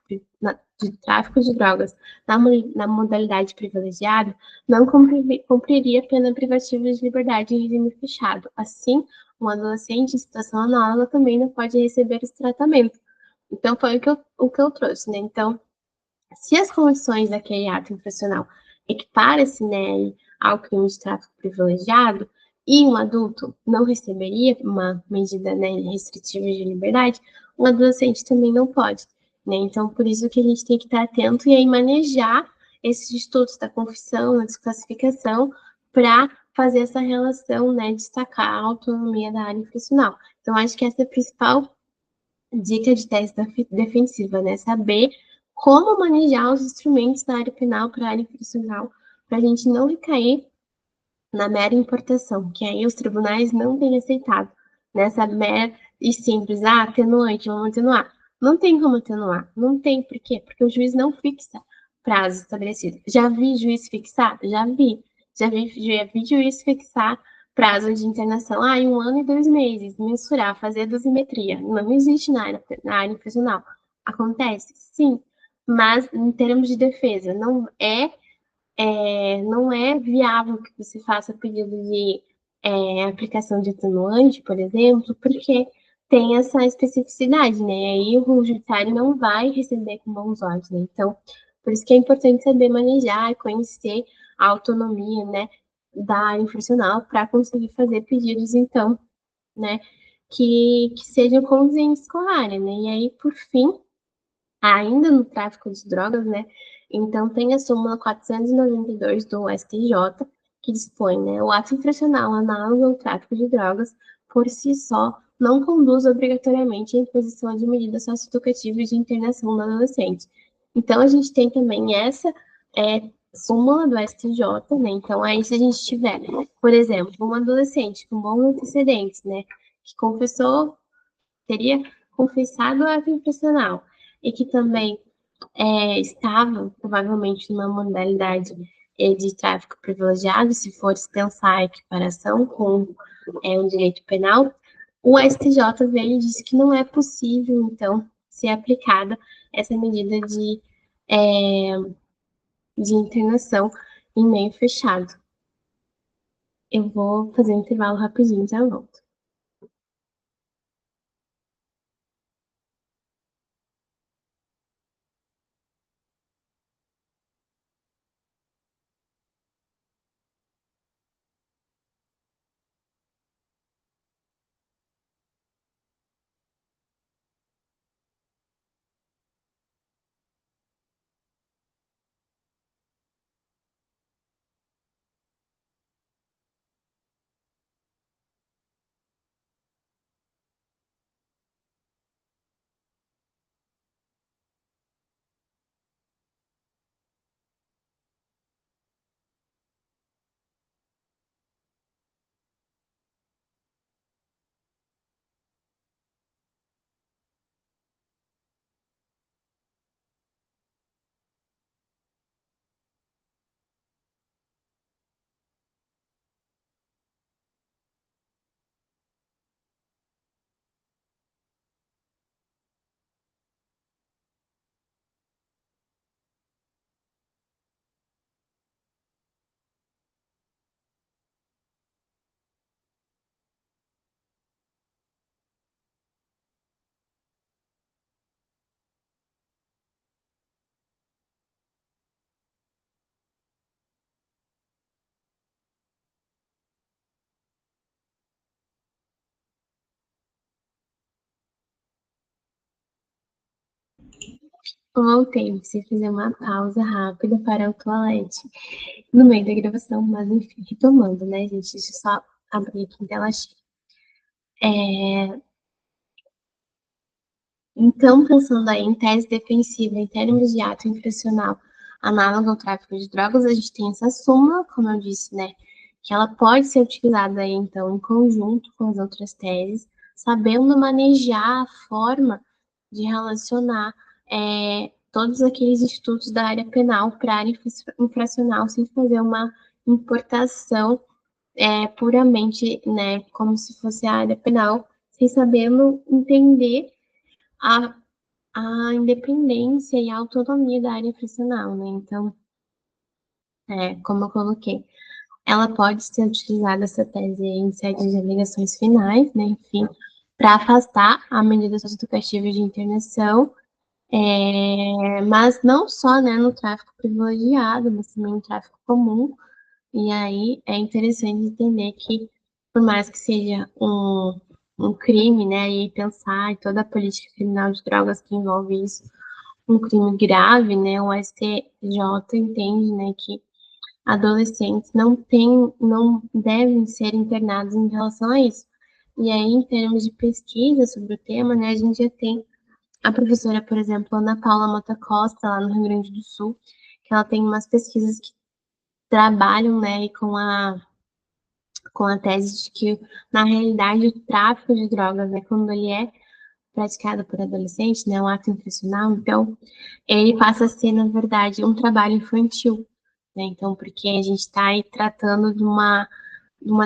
Speaker 1: de drogas na modalidade privilegiada não cumpriria pena privativa de liberdade em regime fechado. Assim, um adolescente em situação análoga também não pode receber esse tratamento. Então, foi o que eu trouxe, né? Então, se as condições daquele ato infracional equipara-se, né, ao crime de tráfico privilegiado e um adulto não receberia uma medida, né, restritiva de liberdade, um adolescente também não pode, né? Então, por isso que a gente tem que estar atento e aí manejar esses estudos da confissão, da desclassificação, para fazer essa relação, né, destacar a autonomia da área infracional. Então, acho que essa é a principal dica de tese defensiva, né? Saber como manejar os instrumentos da área penal para a área infracional, para a gente não recair na mera importação, que aí os tribunais não têm aceitado, nessa mera e simples, atenuante, vamos atenuar. Não tem como atenuar, não tem, por quê? Porque o juiz não fixa prazo estabelecido. Já vi juiz fixar? Já vi juiz fixar prazo de internação, em 1 ano e 2 meses, mensurar, fazer dosimetria. Não existe na área infracional. Acontece? Sim, mas em termos de defesa, não é viável que você faça pedido de aplicação de atenuante, por exemplo, porque tem essa especificidade, né? Aí o judiciário não vai receber com bons olhos, né? Então, por isso que é importante saber manejar e conhecer a autonomia, né, da área infracional para conseguir fazer pedidos, então, né, que sejam condizentes com a área, né? E aí, por fim, ainda no tráfico de drogas, né? Então, tem a súmula 492 do STJ, que dispõe, né? O ato infracional análogo ao tráfico de drogas, por si só, não conduz obrigatoriamente à imposição de medidas socioeducativas de internação do adolescente. Então, a gente tem também essa súmula do STJ, né? Então, aí, se a gente tiver, por exemplo, um adolescente com bons antecedentes, né? Que teria confessado o ato infracional e que também estava provavelmente numa modalidade de tráfico privilegiado, se for dispensar a equiparação com um direito penal, o STJ veio e disse que não é possível, então, ser aplicada essa medida de de internação em meio fechado. Eu vou fazer um intervalo rapidinho, já volto. Voltei, preciso fazer uma pausa rápida para o toalete no meio da gravação, mas enfim, retomando, né, gente? Deixa eu só abrir aqui em tela cheia. Então, pensando aí em tese defensiva em termos de ato infracional análogo ao tráfico de drogas, a gente tem essa súmula, como eu disse, né, que ela pode ser utilizada aí, então, em conjunto com as outras teses, sabendo manejar a forma de relacionar todos aqueles institutos da área penal para a área infracional, sem fazer uma importação puramente, né, como se fosse a área penal, sem sabendo entender a independência e a autonomia da área profissional, né? Então, como eu coloquei, ela pode ser utilizada, essa tese, em sede de alegações finais, né? Enfim, para afastar a medida substitutiva de internação, mas não só, né, no tráfico privilegiado, mas também no tráfico comum. E aí é interessante entender que, por mais que seja um crime, né, e pensar em toda a política criminal de drogas que envolve isso, um crime grave, né, o STJ entende, né, que adolescentes não devem ser internados em relação a isso. E aí, em termos de pesquisa sobre o tema, né, a gente já tem a professora, por exemplo, Ana Paula Mota Costa, lá no Rio Grande do Sul, que ela tem umas pesquisas que trabalham, né, com a tese de que, na realidade, o tráfico de drogas, né, quando ele é praticado por adolescentes, né, um ato infracional, então, ele passa a ser, na verdade, um trabalho infantil, né? Então, porque a gente está aí tratando de uma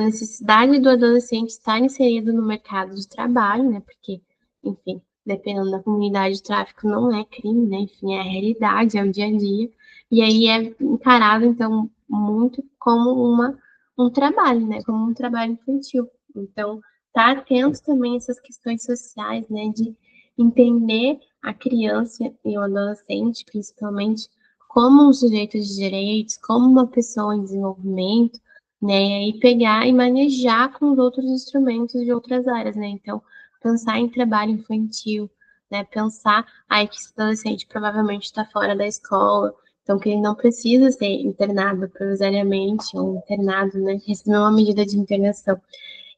Speaker 1: necessidade do adolescente estar inserido no mercado de trabalho, né? Porque, enfim, dependendo da comunidade de tráfico, não é crime, né? Enfim, é a realidade, é o dia a dia. E aí é encarado, então, muito como um trabalho, né? Como um trabalho infantil. Então, tá atento também a essas questões sociais, né? De entender a criança e o adolescente, principalmente, como um sujeito de direitos, como uma pessoa em desenvolvimento, né? E pegar e manejar com os outros instrumentos de outras áreas, né? Então, pensar em trabalho infantil, né? Pensar aí que esse adolescente provavelmente está fora da escola, então que ele não precisa ser internado provisoriamente ou internado, né? Receber uma medida de internação.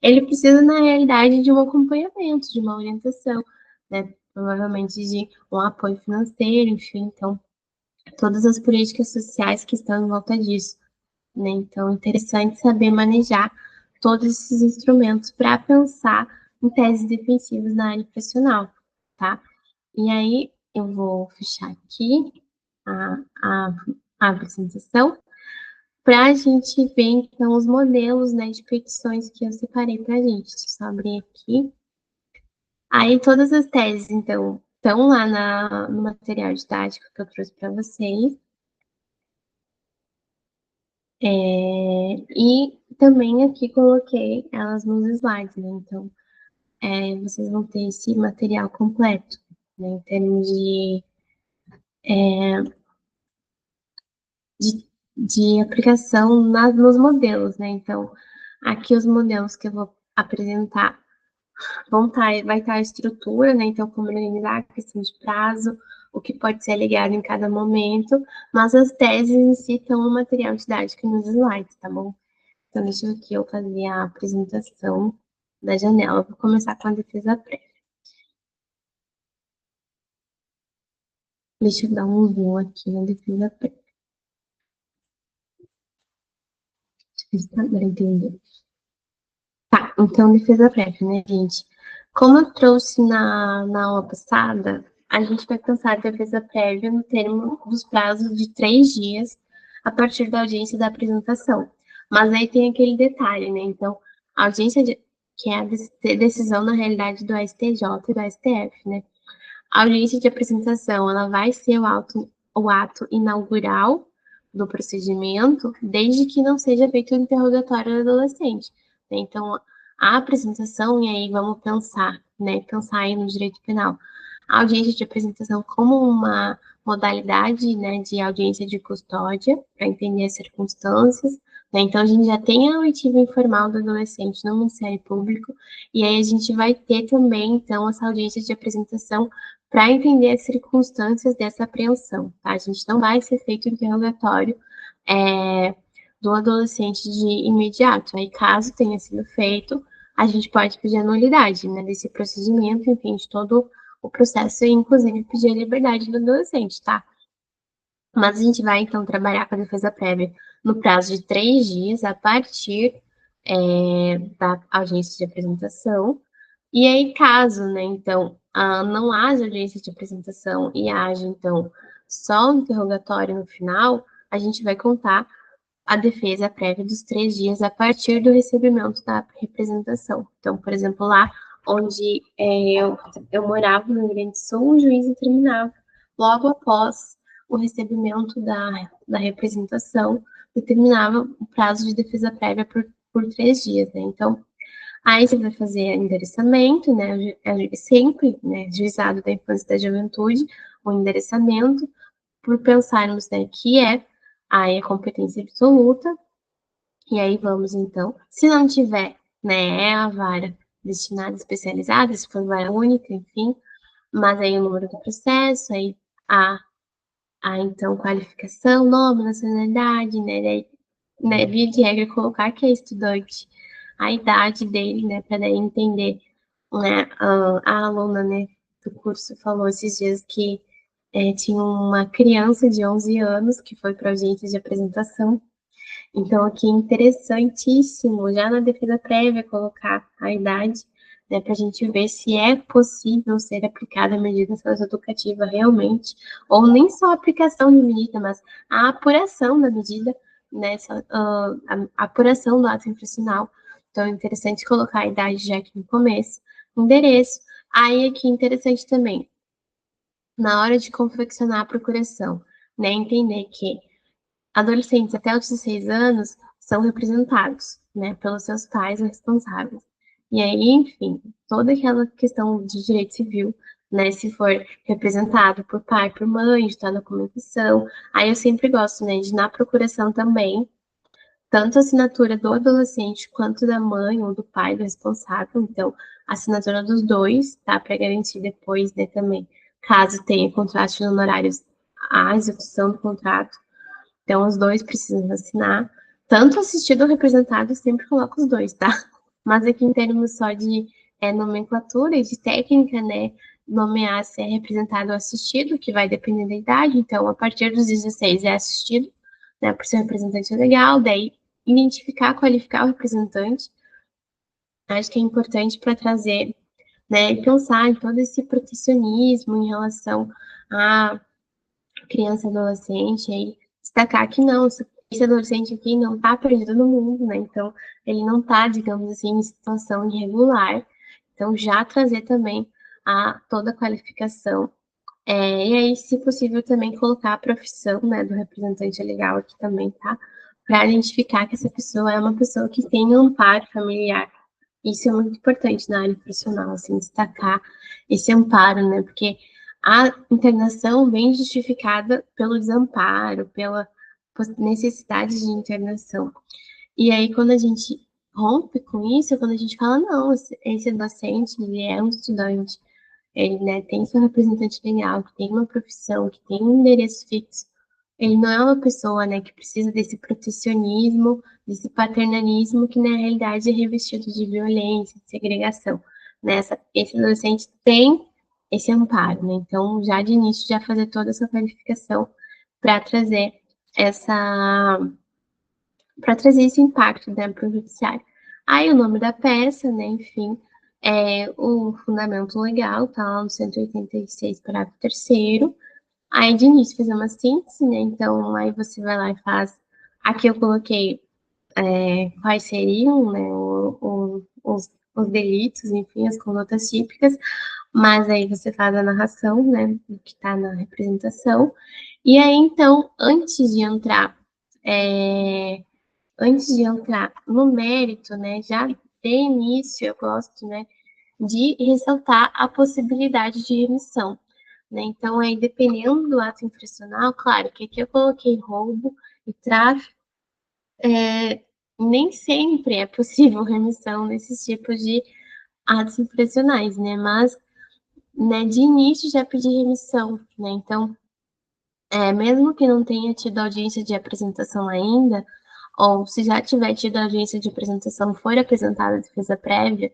Speaker 1: Ele precisa, na realidade, de um acompanhamento, de uma orientação, né? Provavelmente de um apoio financeiro, enfim, então todas as políticas sociais que estão em volta disso, né? Então, é interessante saber manejar todos esses instrumentos para pensar em teses defensivas na área profissional, tá? E aí, eu vou fechar aqui a, a, a apresentação para a gente ver, então, os modelos, né, de petições que eu separei para a gente. Deixa eu só abrir aqui. Aí, todas as teses, então, estão lá no material didático que eu trouxe para vocês. E também aqui coloquei elas nos slides, né? Então, vocês vão ter esse material completo, né? Em termos de aplicação nos modelos, né? Então, aqui os modelos que eu vou apresentar vai estar a estrutura, né? Então, como organizar a questão de prazo, o que pode ser ligado em cada momento, mas as teses em si estão no material didático nos slides, tá bom? Então, deixa eu aqui eu fazer a apresentação da janela. Vou começar com a defesa prévia. Deixa eu dar um zoom aqui na defesa prévia. Deixa eu ver se tá dando pra entender. Tá, então, defesa prévia, né, gente? Como eu trouxe na aula passada, a gente vai pensar a defesa prévia no termo dos prazos de 3 dias a partir da audiência da apresentação. Mas aí tem aquele detalhe, né? Então, a audiência, que é a decisão, na realidade, do STJ e do STF, né? A audiência de apresentação, ela vai ser o ato inaugural do procedimento, desde que não seja feito o interrogatório do adolescente, né? Então, a apresentação, e aí vamos pensar, né? Pensar aí no direito penal. A audiência de apresentação como uma modalidade, né, de audiência de custódia, para entender as circunstâncias, né? Então, a gente já tem a oitiva informal do adolescente no Ministério Público, e aí a gente vai ter também, então, essa audiência de apresentação para entender as circunstâncias dessa apreensão, tá? A gente não vai ser feito interrogatório do adolescente de imediato. Aí, caso tenha sido feito, a gente pode pedir a nulidade, né, desse procedimento, enfim, de todo o processo e, inclusive, pedir a liberdade do adolescente, tá? Mas a gente vai, então, trabalhar com a defesa prévia no prazo de 3 dias, a partir da audiência de apresentação. E aí, caso, né, então, não haja audiência de apresentação e haja, então, só o interrogatório no final, a gente vai contar a defesa prévia dos 3 dias a partir do recebimento da representação. Então, por exemplo, lá onde eu morava no Rio Grande do Sul, o juiz determinava, logo após o recebimento da representação, determinava o prazo de defesa prévia por 3 dias, né? Então, aí você vai fazer endereçamento, né? Sempre, né? Juizado da infância e da juventude, o endereçamento, por pensarmos, né, que aí a competência absoluta, e aí vamos, então, se não tiver, né, é a vara destinada especializada, se for vara única, enfim, mas aí o número do processo, aí então, qualificação, nome, nacionalidade, né, daí, né, via de regra, colocar que é estudante, a idade dele, né, para daí entender, né, a aluna, né, do curso falou esses dias que tinha uma criança de 11 anos que foi para a audiência de apresentação. Então, aqui é interessantíssimo, já na defesa prévia, colocar a idade, né, para a gente ver se é possível ser aplicada a medida socioeducativa realmente, ou nem só a aplicação de medida, mas a apuração da medida, né, a apuração do ato infracional. Então, é interessante colocar a idade já aqui no começo, endereço. Aí, aqui, interessante também, na hora de confeccionar a procuração, né, entender que adolescentes até os 16 anos são representados, né, pelos seus pais responsáveis. E aí, enfim, toda aquela questão de direito civil, né, se for representado por pai, por mãe, está na documentação. Aí eu sempre gosto, né, de na procuração também, tanto a assinatura do adolescente quanto da mãe ou do pai do responsável. Então, a assinatura dos dois, tá, para garantir depois, né, também, caso tenha contratos de honorários, a execução do contrato. Então, os dois precisam assinar. Tanto assistido ou representado, eu sempre coloco os dois, tá? Mas aqui, em termos só de nomenclatura e de técnica, né? Nomear se é representado ou assistido, que vai depender da idade. Então, a partir dos 16 é assistido, né? Por ser representante legal. Daí, identificar, qualificar o representante. Acho que é importante para trazer, né? E pensar em todo esse protecionismo em relação a criança e adolescente, aí destacar que não, esse adolescente aqui não está perdido no mundo, né? Então, ele não está, digamos assim, em situação irregular. Então, já trazer também toda a qualificação. E aí, se possível, também colocar a profissão, né, do representante legal aqui também, tá? para identificar que essa pessoa é uma pessoa que tem um amparo familiar. Isso é muito importante na área profissional, assim, destacar esse amparo, né? Porque a internação vem justificada pelo desamparo, pela necessidade de internação. E aí, quando a gente rompe com isso, é quando a gente fala, não, esse docente, ele é um estudante, ele, né, tem seu representante legal, que tem uma profissão, que tem um endereço fixo. Ele não é uma pessoa, né, que precisa desse protecionismo, desse paternalismo, que na realidade é revestido de violência, de segregação. Esse adolescente tem esse amparo, né? Então, já de início, já fazer toda essa qualificação para trazer essa para trazer esse impacto, né, para o judiciário. Aí o nome da peça, né, enfim, é o fundamento legal, tá lá no 186, parágrafo 3º. Aí de início fazer uma síntese, né, então aí você vai lá e faz, aqui eu coloquei quais seriam, né, os delitos, enfim, as condutas típicas, mas aí você faz a narração, né, do que está na representação, e aí então, antes de entrar no mérito, né, já de início eu gosto, né, de ressaltar a possibilidade de remissão, né? Então, aí, dependendo do ato infracional, claro que aqui eu coloquei roubo e tráfico, nem sempre é possível remissão desses tipos de atos infracionais, né? Mas, né, de início já pedi remissão, né? Então, mesmo que não tenha tido audiência de apresentação ainda, ou se já tiver tido audiência de apresentação, for apresentada a defesa prévia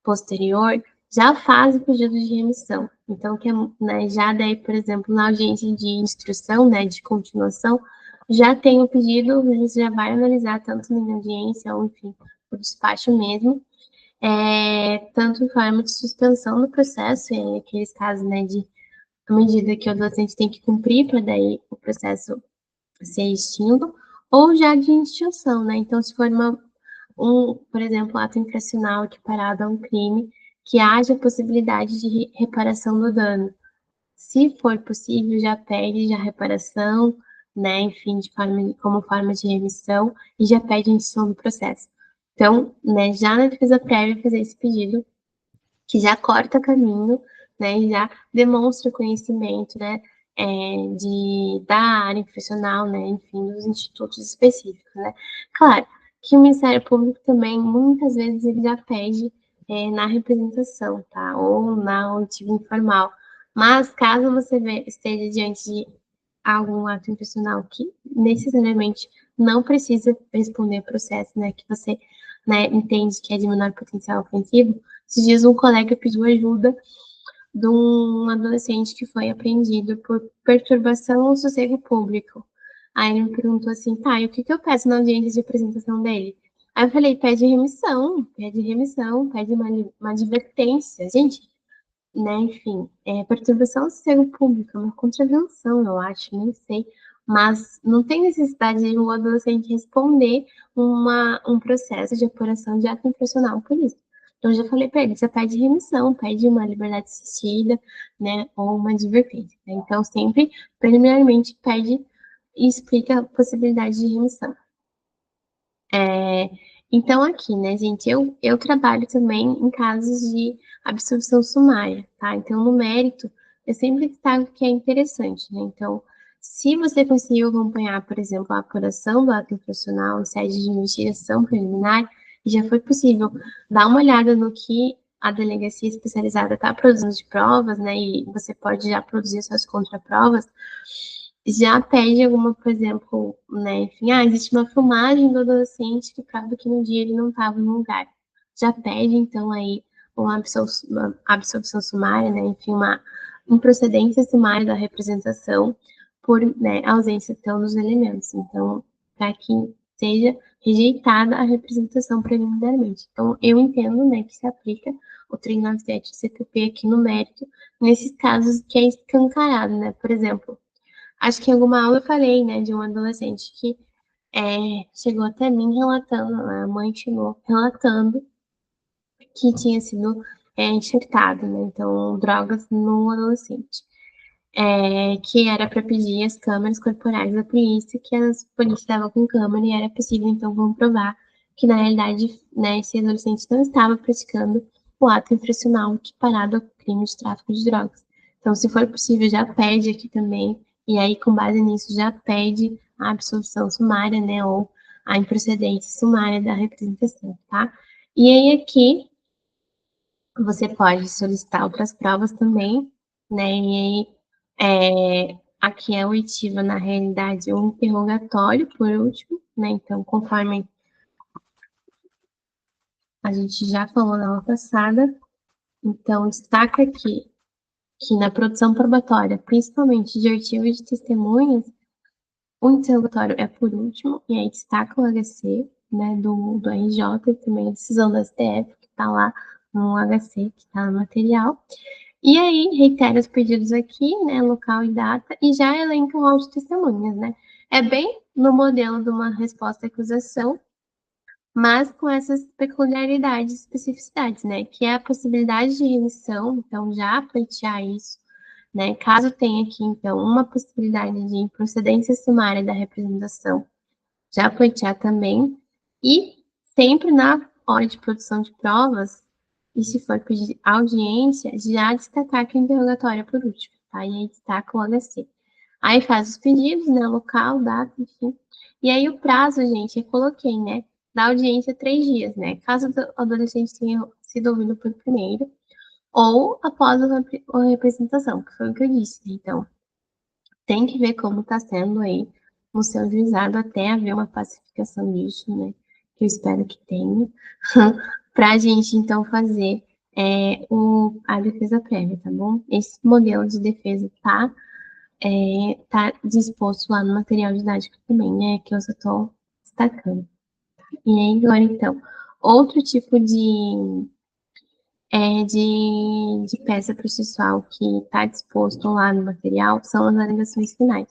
Speaker 1: posterior, já faz o pedido de remissão. Então, que, né, já daí, por exemplo, na audiência de instrução, né, de continuação, já tem o pedido, o juiz já vai analisar tanto na audiência, ou enfim, o despacho mesmo, tanto em forma de suspensão do processo, aqueles casos, né, de medida que o docente tem que cumprir para daí o processo ser extinto, ou já de extinção, né? Então, se for por exemplo, ato infracional equiparado a um crime, que haja possibilidade de reparação do dano. Se for possível, já pede já reparação, né? Enfim, como forma de remissão, e já pede a extinção do processo. Então, né, já na defesa prévia, fazer esse pedido que já corta caminho, né, e já demonstra conhecimento, né, da área profissional, né, enfim, dos institutos específicos, né. Claro que o Ministério Público também, muitas vezes, ele já pede na representação, tá, ou na auditiva informal, mas caso você esteja diante de algum ato infracional que necessariamente não precisa responder processo, né, que você, né, entende que é de menor potencial ofensivo, esses dias um colega pediu ajuda de um adolescente que foi apreendido por perturbação ao sossego público. Aí ele me perguntou assim, tá, e o que que eu peço na audiência de apresentação dele? Aí eu falei, pede remissão, pede uma advertência. Gente, né, enfim, perturbação ao sossego público é uma contravenção, eu acho, nem sei, mas não tem necessidade de um adolescente responder um processo de apuração de ato infracional por isso. Então, eu já falei para ele, você pede remissão, pede uma liberdade assistida, né, ou uma advertência. Né? Então, sempre, preliminarmente, pede e explica a possibilidade de remissão. Então, aqui, né, gente, eu trabalho também em casos de absolvição sumária, tá? Então, no mérito, eu sempre destaco que é interessante, né? Então, se você conseguiu acompanhar, por exemplo, a apuração do ato infracional em sede de investigação preliminar, e já foi possível dar uma olhada no que a delegacia especializada está produzindo de provas, né? E você pode já produzir suas contraprovas, já pede alguma, por exemplo, né, enfim, existe uma filmagem do adolescente que prova que no dia ele não estava no lugar. Já pede, então, aí uma absolvição sumária, né, enfim, uma improcedência sumária da representação por, né, ausência, então, dos elementos. Então, para que seja rejeitada a representação preliminarmente. Então, eu entendo, né, que se aplica o 397 CPP aqui no mérito, nesses casos que é escancarado, né, por exemplo, acho que em alguma aula eu falei, né, de um adolescente que chegou até mim relatando, a mãe chegou relatando que tinha sido enxertado, né, então, drogas no adolescente. que era para pedir as câmeras corporais da polícia, que a polícia estava com câmera e era possível, então, comprovar que, na realidade, né, esse adolescente não estava praticando o ato infracional equiparado ao crime de tráfico de drogas. Então, se for possível, já pede aqui também, e aí, com base nisso, já pede a absolução sumária, né, ou a improcedência sumária da representação, tá? E aí, aqui, você pode solicitar outras provas também, né? E aí, aqui é oitiva, na realidade, um interrogatório, por último, né? Então, conforme a gente já falou na aula passada, então, destaca aqui que na produção probatória, principalmente de artigo de testemunhas, o interrogatório é por último, e aí destaca o HC, né, do RJ, e também a decisão do STF, que está lá no HC, que está no material. E aí, reitera os pedidos aqui, né, local e data, e já elenca o áudio de testemunhas, né? É bem no modelo de uma resposta à acusação, mas com essas peculiaridades e especificidades, né? Que é a possibilidade de remissão, então já pleitear isso, né? Caso tenha aqui, então, uma possibilidade de improcedência sumária da representação, já pleitear também, e sempre na hora de produção de provas, e se for pedir audiência, já destacar que o interrogatório é por último, tá? E aí destaca o HC. Aí faz os pedidos, né? Local, data, enfim. E aí o prazo, gente, eu coloquei, né? Da audiência 3 dias, né? Caso o adolescente tenha sido ouvido por primeiro, ou após a representação, que foi o que eu disse, né? Então, tem que ver como está sendo aí no seu juizado até haver uma pacificação disso, né? Que eu espero que tenha, para a gente então fazer a defesa prévia, tá bom? Esse modelo de defesa tá disposto lá no material didático também, né? Que eu só estou destacando. E aí, agora então, outro tipo de peça processual que está disposto lá no material são as alegações finais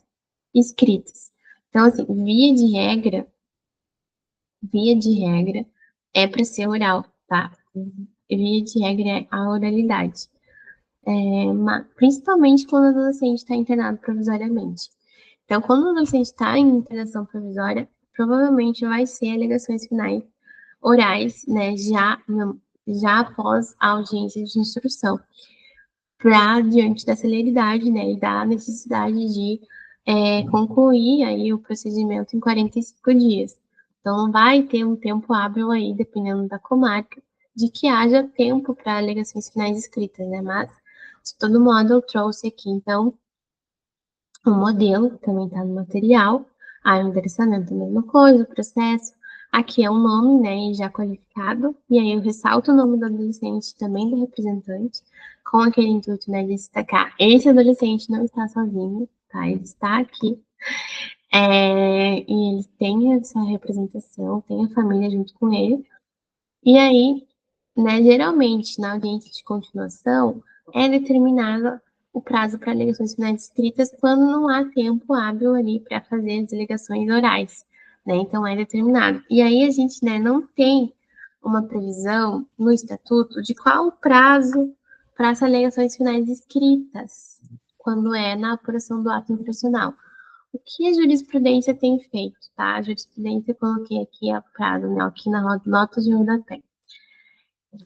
Speaker 1: escritas. Então, assim, via de regra, é para ser oral, tá? Via de regra é a oralidade. Principalmente quando o adolescente está internado provisoriamente. Então, quando o adolescente está em internação provisória, provavelmente vai ser alegações finais orais, né, já após a audiência de instrução, para diante da celeridade, né, e da necessidade de concluir aí o procedimento em 45 dias. Então, vai ter um tempo hábil aí, dependendo da comarca, de que haja tempo para alegações finais escritas, né, mas, de todo modo, eu trouxe aqui, então, um modelo, que também está no material, aí o endereçamento, a mesma coisa, o processo, aqui é um nome, né, já qualificado, e aí eu ressalto o nome do adolescente, também do representante, com aquele intuito, né, de destacar, esse adolescente não está sozinho, tá, ele está aqui, e ele tem essa representação, tem a família junto com ele, e aí, né, geralmente, na audiência de continuação, é determinado o prazo para alegações finais escritas quando não há tempo hábil ali para fazer as alegações orais, né? Então, é determinado. E aí, a gente, né, não tem uma previsão no estatuto de qual o prazo para as alegações finais escritas, quando é na apuração do ato infracional. O que a jurisprudência tem feito, tá? A jurisprudência, eu coloquei aqui a prazo, né, aqui na nota de rodapé,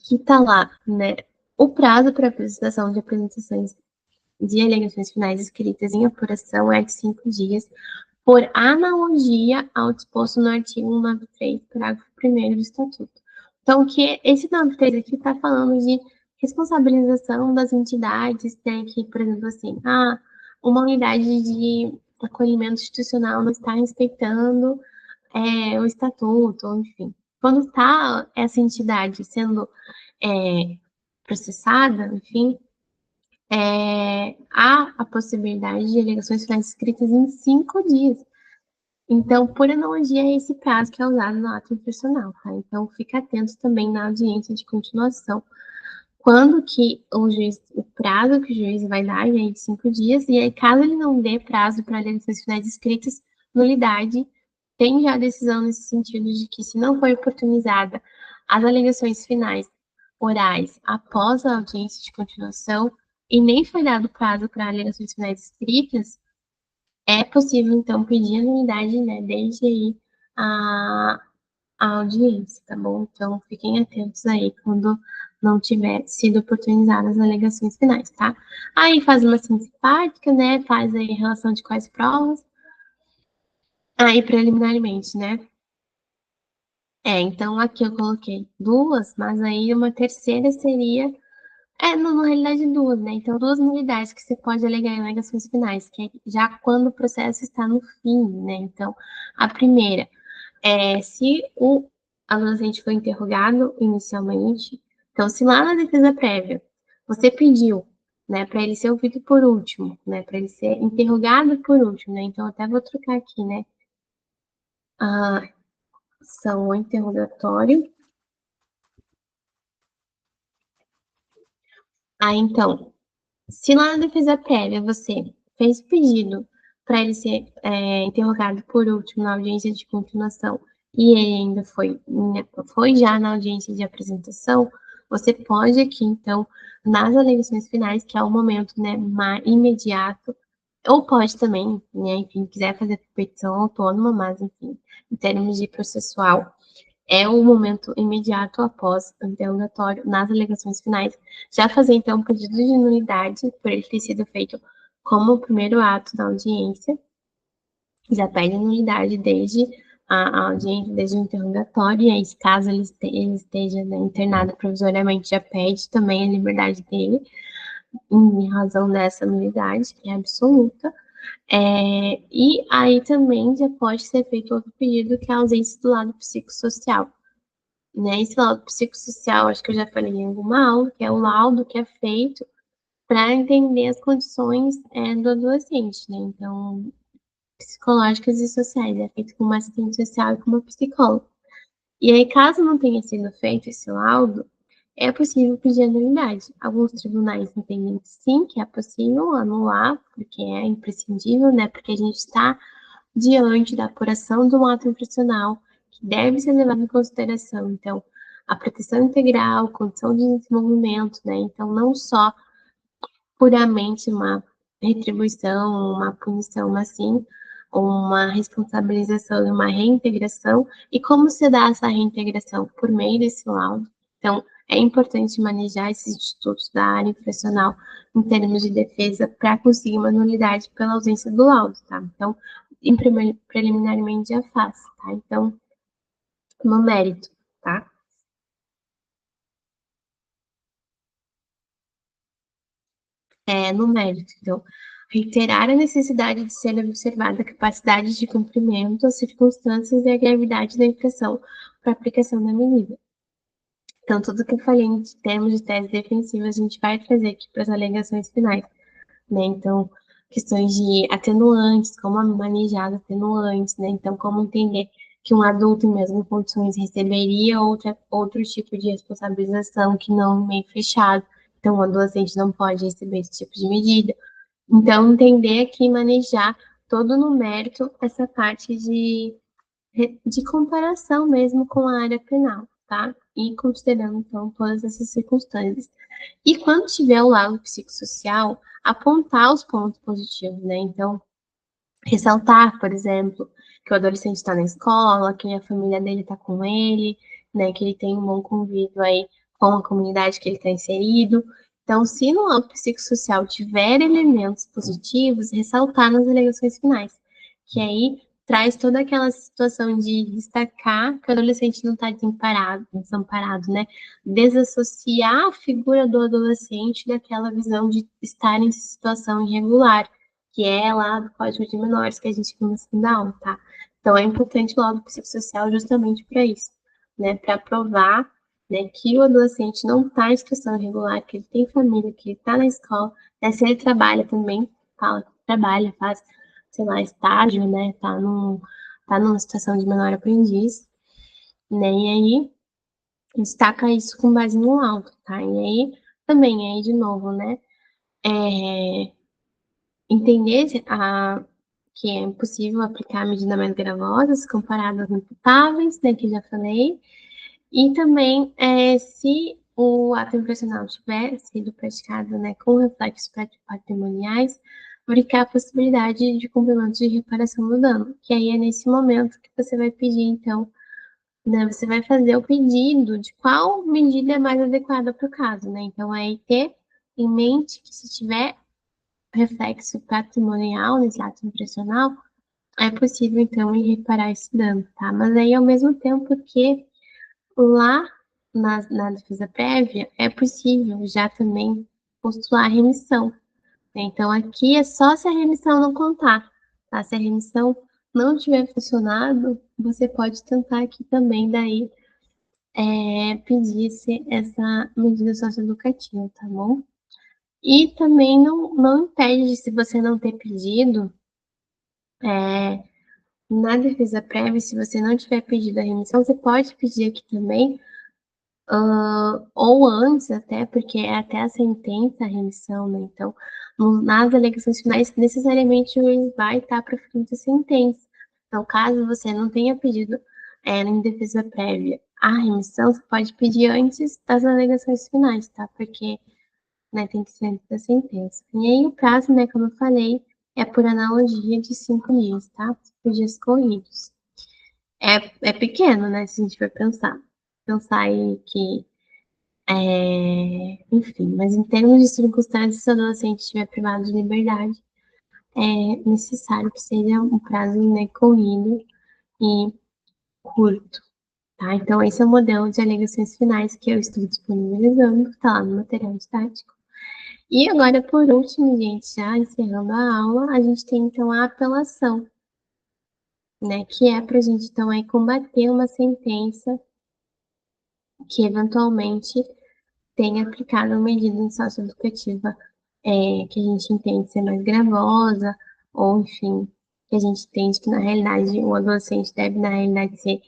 Speaker 1: que está lá, né? O prazo para apresentação de apresentações de alegações finais escritas em apuração é de 5 dias, por analogia ao disposto no artigo 193, parágrafo 1º do Estatuto. Então, que esse 93 aqui está falando de responsabilização das entidades, né, que, por exemplo, assim, uma unidade de acolhimento institucional não está respeitando o estatuto, enfim. Quando está essa entidade sendo processada, enfim, há a possibilidade de alegações finais escritas em 5 dias. Então, por analogia, é esse prazo que é usado no ato infracional, tá? Então, fica atento também na audiência de continuação. Quando que o prazo que o juiz vai dar é de 5 dias, e aí, caso ele não dê prazo para alegações finais escritas, nulidade, tem já a decisão nesse sentido de que, se não for oportunizada as alegações finais orais após a audiência de continuação, e nem foi dado prazo para alegações finais escritas, é possível, então, pedir a nulidade, né, desde aí a, a audiência, tá bom? Então, fiquem atentos aí quando não tiver sido oportunizadas as alegações finais, tá? Aí faz uma síntese prática, né, faz aí relação de quais provas, aí preliminarmente, né? Então aqui eu coloquei duas, mas aí uma terceira seria na realidade, duas, né? Então, duas nulidades que você pode alegar em alegações finais, que é já quando o processo está no fim, né? Então, a primeira é se o adolescente foi interrogado inicialmente, então, se lá na defesa prévia você pediu, né, para ele ser ouvido por último, né, para ele ser interrogado por último, né? Então, até vou trocar aqui, né? A ação interrogatório. Então, se lá na defesa prévia você fez pedido para ele ser interrogado por último na audiência de continuação e ele ainda foi já na audiência de apresentação, você pode aqui, então, nas alegações finais, que é o momento, né, mais imediato, ou pode também, né, enfim, quiser fazer petição autônoma, mas, enfim, em termos de processual, é o momento imediato após o interrogatório, nas alegações finais, já fazer então um pedido de nulidade por ele ter sido feito como o primeiro ato da audiência, já pede nulidade desde a audiência, desde o interrogatório, e aí, caso ele esteja, né, internado provisoriamente, já pede também a liberdade dele, em razão dessa nulidade, que é absoluta. E aí também já pode ser feito outro pedido, que é a ausência do lado psicossocial, né? Esse laudo psicossocial, acho que eu já falei em alguma aula, que é o laudo que é feito para entender as condições do adolescente, né? Então, psicológicas e sociais, é feito com uma assistente social e com uma psicóloga. E aí, caso não tenha sido feito esse laudo, é possível pedir a nulidade. Alguns tribunais entendem que sim, que é possível anular, porque é imprescindível, né? Porque a gente está diante da apuração de um ato infracional que deve ser levado em consideração. Então, a proteção integral, condição de desenvolvimento, né? Então, não só puramente uma retribuição, uma punição, mas sim uma responsabilização e uma reintegração. E como se dá essa reintegração? Por meio desse laudo. Então, é importante manejar esses institutos da área infracional em termos de defesa para conseguir uma nulidade pela ausência do laudo, tá? Então, preliminarmente já faz, tá? Então, no mérito, tá? No mérito. Então, reiterar a necessidade de ser observada a capacidade de cumprimento, as circunstâncias e a gravidade da infração para aplicação da medida. Então, tudo que eu falei em termos de tese defensiva, a gente vai trazer aqui para as alegações finais, né? Então, questões de atenuantes, como manejar atenuantes, né? Então, como entender que um adulto em mesmas condições receberia outro tipo de responsabilização que não meio fechado. Então, o adolescente não pode receber esse tipo de medida. Então, entender aqui e manejar todo no mérito essa parte de comparação mesmo com a área penal, tá? E considerando, então, todas essas circunstâncias. E quando tiver o lado psicossocial, apontar os pontos positivos, né? Então, ressaltar, por exemplo, que o adolescente está na escola, que a família dele está com ele, né? Que ele tem um bom convívio aí com a comunidade que ele está inserido. Então, se no âmbito psicossocial tiver elementos positivos, ressaltar nas alegações finais, que aí traz toda aquela situação de destacar que o adolescente não está desamparado, né? Desassociar a figura do adolescente daquela visão de estar em situação irregular, que é lá do Código de Menores que a gente viu na segunda aula, tá? Então é importante o laudo psicossocial justamente para isso, né? Para provar, né, que o adolescente não está em situação irregular, que ele tem família, que ele está na escola, né? Se ele trabalha também, fala que trabalha, faz, sei lá, estágio, né? Tá numa situação de menor aprendiz, né? E aí destaca isso com base no laudo, tá? E aí também, aí de novo, né? É, entender que é impossível aplicar medidas mais gravosas comparadas aos imputáveis, né, que já falei, e também se o ato infracional tiver sido praticado, né, com reflexos patrimoniais, verificar a possibilidade de cumprimento de reparação do dano, que aí é nesse momento que você vai pedir, então, né, você vai fazer o pedido de qual medida é mais adequada para o caso, né? Então, aí ter em mente que se tiver reflexo patrimonial nesse ato infracional, é possível, então, ir reparar esse dano, tá? Mas aí, ao mesmo tempo que lá na defesa prévia, é possível já também postular a remissão, né? Então, aqui é só se a remissão não contar, tá? Se a remissão não tiver funcionado, você pode tentar aqui também, daí, pedir essa medida socioeducativa, tá bom? E também não impede, se você não ter pedido, na defesa prévia, se você não tiver pedido a remissão, você pode pedir aqui também, ou antes até, porque é até a sentença, a remissão, né? Então, nas alegações finais, necessariamente o juiz vai estar proferindo a sentença. Então, caso você não tenha pedido em defesa prévia a remissão, você pode pedir antes das alegações finais, tá? Porque, né, tem que ser antes da sentença. E aí o prazo, né, como eu falei, é por analogia de 5 dias, tá? 5 dias corridos. É pequeno, né, se a gente for pensar. Pensar aí que enfim, mas em termos de circunstâncias, se o adolescente estiver privado de liberdade, é necessário que seja um prazo, né, corrido e curto, tá? Então, esse é o modelo de alegações finais que eu estou disponibilizando, tá lá no material didático. E agora, por último, gente, já encerrando a aula, a gente tem, então, a apelação, né, que é para a gente, então, aí combater uma sentença que, eventualmente, tenha aplicado uma medida socioeducativa que a gente entende ser mais gravosa, ou, enfim, que a gente entende que, na realidade, o adolescente deve, na realidade, ser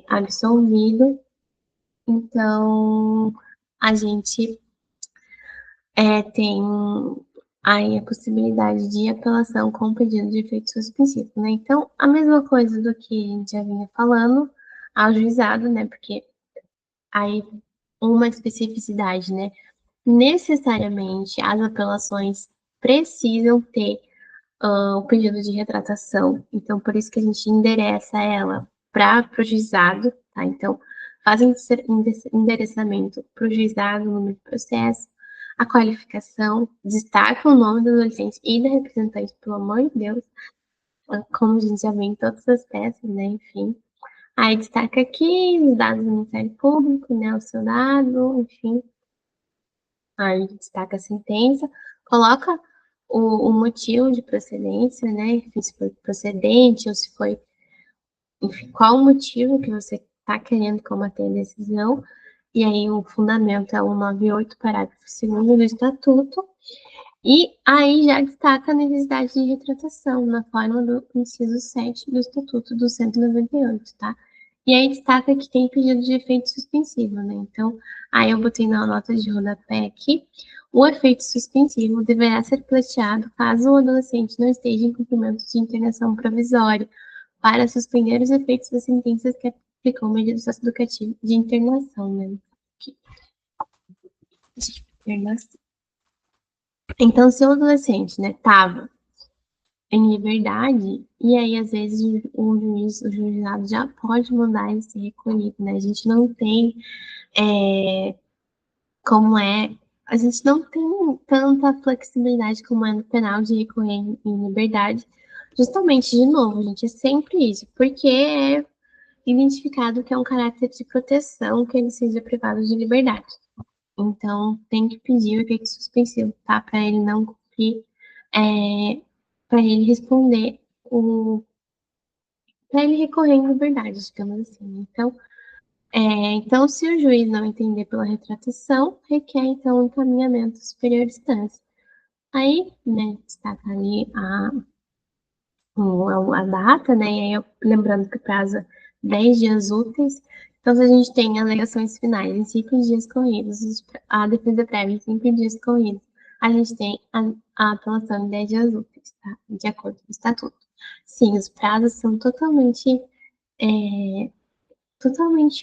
Speaker 1: absolvido. Então, a gente tem aí a possibilidade de apelação com pedido de efeito suspensivo, né? Então, a mesma coisa do que a gente já vinha falando ao juizado, né? Porque aí uma especificidade, né? Necessariamente as apelações precisam ter o pedido de retratação. Então, por isso que a gente endereça ela para o juizado, tá? Então, faz o endereçamento para o juizado, o número de processo, a qualificação, destaca o nome do adolescente e da representante, pelo amor de Deus, como a gente já vê em todas as peças, né? Enfim. Aí destaca aqui os dados do Ministério Público, né? O seu dado, enfim. Aí destaca a sentença, coloca o motivo de procedência, né? Se foi procedente ou se foi, enfim, qual o motivo que você está querendo combater a decisão. E aí o fundamento é o 98, parágrafo 2º do Estatuto. E aí já destaca a necessidade de retratação na forma do inciso 7 do Estatuto do 198, tá? E aí destaca que tem pedido de efeito suspensivo, né? Então, aí eu botei na nota de rodapé aqui, o efeito suspensivo deverá ser pleiteado caso o adolescente não esteja em cumprimento de internação provisória, para suspender os efeitos das sentenças que aplicou medida socioeducativa de internação, né? De internação. Então, se o adolescente, né, tava em liberdade, e aí às vezes o juizado já pode mandar ele ser recolhido, né? A gente não tem como a gente não tem tanta flexibilidade como é no penal de recorrer em liberdade. Justamente, de novo, gente, é sempre isso, porque é identificado que é um caráter de proteção que ele seja privado de liberdade. Então, tem que pedir o efeito suspensivo, tá? Para ele não cumprir, para ele responder para ele recorrer em liberdade, digamos assim. Então, se o juiz não entender pela retratação, requer, então, um encaminhamento superior instância. Aí, né, destaca ali a data, né, e aí lembrando que o prazo é 10 dias úteis. Então, se a gente tem alegações finais em 5 dias corridos, a defesa prévia em 5 dias corridos, a gente tem a apelação em 10 dias úteis, tá? De acordo com o estatuto. Sim, os prazos são totalmente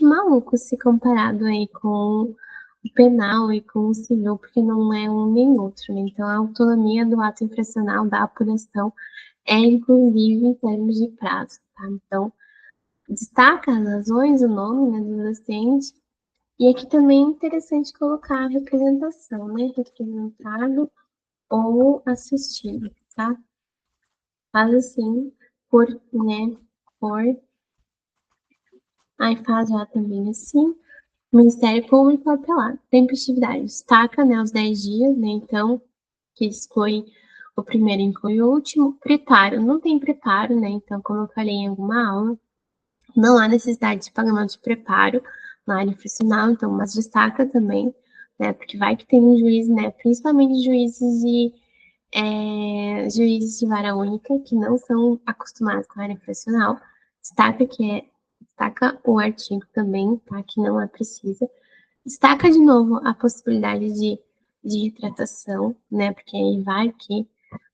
Speaker 1: malucos se comparado aí com penal e com o civil, porque não é um nem outro, né? Então, a autonomia do ato infracional da apuração é, inclusive, em termos de prazo, tá? Então, destaca as razões, o nome, né, do docente, e aqui também é interessante colocar a representação, né? Representado ou assistido, tá? Faz assim, por, né, por... Aí faz já também assim, Ministério Público apelado. Tempestividade, destaca, né, os 10 dias, né, então, que exclui o primeiro e inclui o último. Preparo, não tem preparo, né, então, como eu falei em alguma aula, não há necessidade de pagamento de preparo na área profissional, então, mas destaca também, né, porque vai que tem um juiz, né, principalmente juízes de vara única, que não são acostumados com a área profissional, destaca o artigo também, tá, que não é preciso. Destaca de novo a possibilidade de retratação, né? Porque aí vai que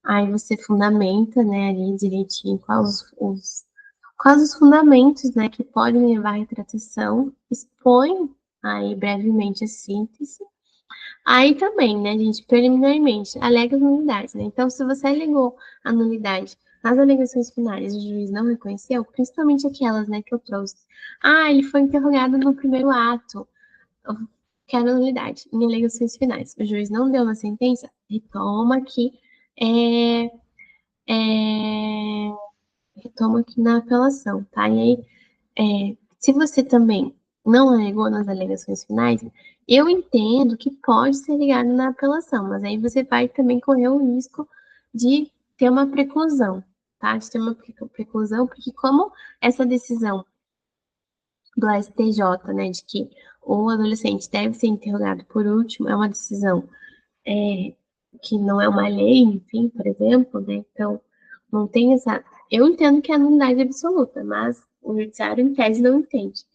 Speaker 1: aí você fundamenta, né, ali direitinho quais os fundamentos, né, que podem levar à retratação, expõe aí brevemente a síntese. Aí também, né, gente, preliminarmente, alega as nulidades, né? Então, se você alegou a nulidade nas alegações finais e o juiz não reconheceu, principalmente aquelas, né, que eu trouxe. Ah, ele foi interrogado no primeiro ato, que é a nulidade em alegações finais. O juiz não deu uma sentença, retoma aqui, é, é, retoma aqui na apelação, tá? E aí, se você também não alegou nas alegações finais, eu entendo que pode ser ligado na apelação, mas aí você vai também correr o risco de ter uma preclusão, tá? De ter uma preclusão, porque como essa decisão do STJ, né, de que o adolescente deve ser interrogado por último, é uma decisão que não é uma lei, enfim, por exemplo, né, então não tem essa... Eu entendo que é a nulidade absoluta, mas o judiciário, em tese, não entende.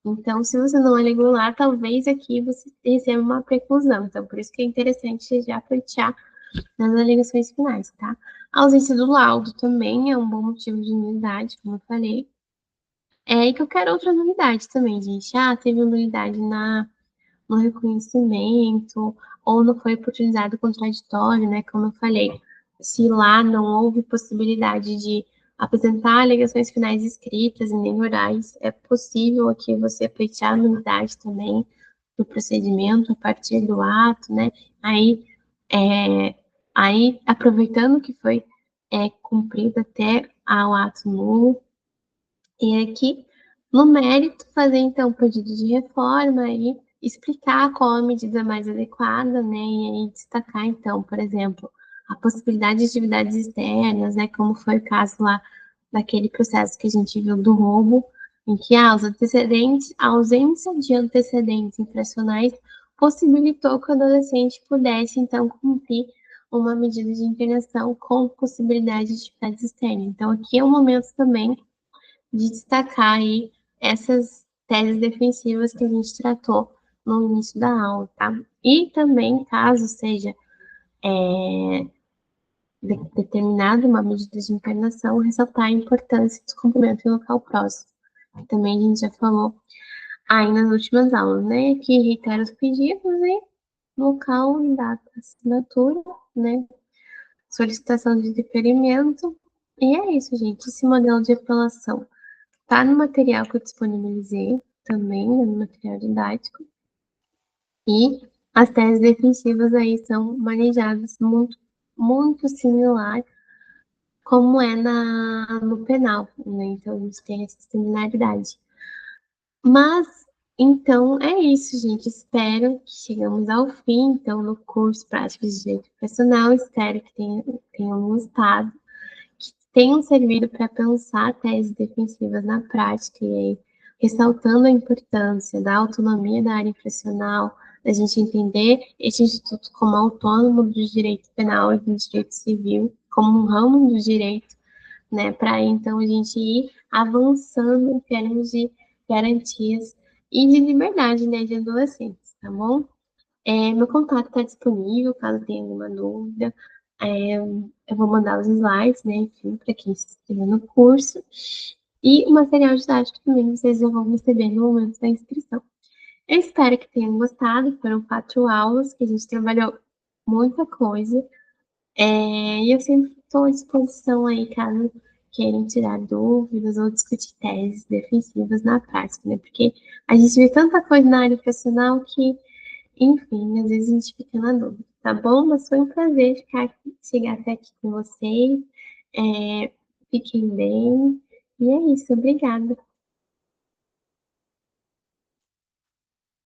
Speaker 1: Então, se você não alegou lá, talvez aqui você receba uma preclusão. Então, por isso que é interessante já pleitear nas alegações finais, tá? A ausência do laudo também é um bom motivo de nulidade, como eu falei. E qualquer outra nulidade também, gente. Ah, teve nulidade no reconhecimento, ou não foi utilizado contraditório, né? Como eu falei, se lá não houve possibilidade de apresentar alegações finais escritas e nem orais, é possível aqui você pleitear a nulidade também do procedimento a partir do ato, né? Aí, é, aproveitando que foi cumprido até ao ato nulo, e aqui, no mérito, fazer então o pedido de reforma e explicar qual a medida mais adequada, né? E aí destacar então, por exemplo, a possibilidade de atividades externas, né? Como foi o caso lá daquele processo que a gente viu do roubo, em que os antecedentes, a ausência de antecedentes infracionais possibilitou que o adolescente pudesse então cumprir uma medida de internação com possibilidade de atividades externas. Então, aqui é um momento também de destacar aí essas teses defensivas que a gente tratou no início da aula, tá? E também, caso seja determinada uma medida de internação, ressaltar a importância do cumprimento em local próximo, que também a gente já falou aí nas últimas aulas, né? Que reitera os pedidos, né? Local, data, assinatura, né? Solicitação de deferimento. E é isso, gente. Esse modelo de apelação tá no material que eu disponibilizei também, né, no material didático. E as teses defensivas aí são manejadas muito, muito similar como é no penal, né? Então, a gente tem essa similaridade. Mas, então, é isso, gente. Espero que chegamos ao fim, então, no curso Prático de Direito Profissional. Espero que tenham gostado, que tenham servido para pensar teses defensivas na prática e aí, ressaltando a importância da autonomia da área infracional, da gente entender este instituto como autônomo do direito penal e do direito civil, como um ramo do direito, né, para então a gente ir avançando em termos de garantias e de liberdade, né, de adolescentes, tá bom? Meu contato está disponível, caso tenha alguma dúvida. Eu vou mandar os slides, né, enfim, para quem se inscrever no curso. E o material didático também vocês já vão receber no momento da inscrição. Eu espero que tenham gostado, foram 4 aulas que a gente trabalhou muita coisa. E eu sempre estou à disposição aí, caso queiram tirar dúvidas ou discutir teses defensivas na prática, né? Porque a gente vê tanta coisa na área profissional que, enfim, às vezes a gente fica na dúvida, tá bom? Mas foi um prazer chegar até aqui com vocês. Fiquem bem. E é isso, obrigada.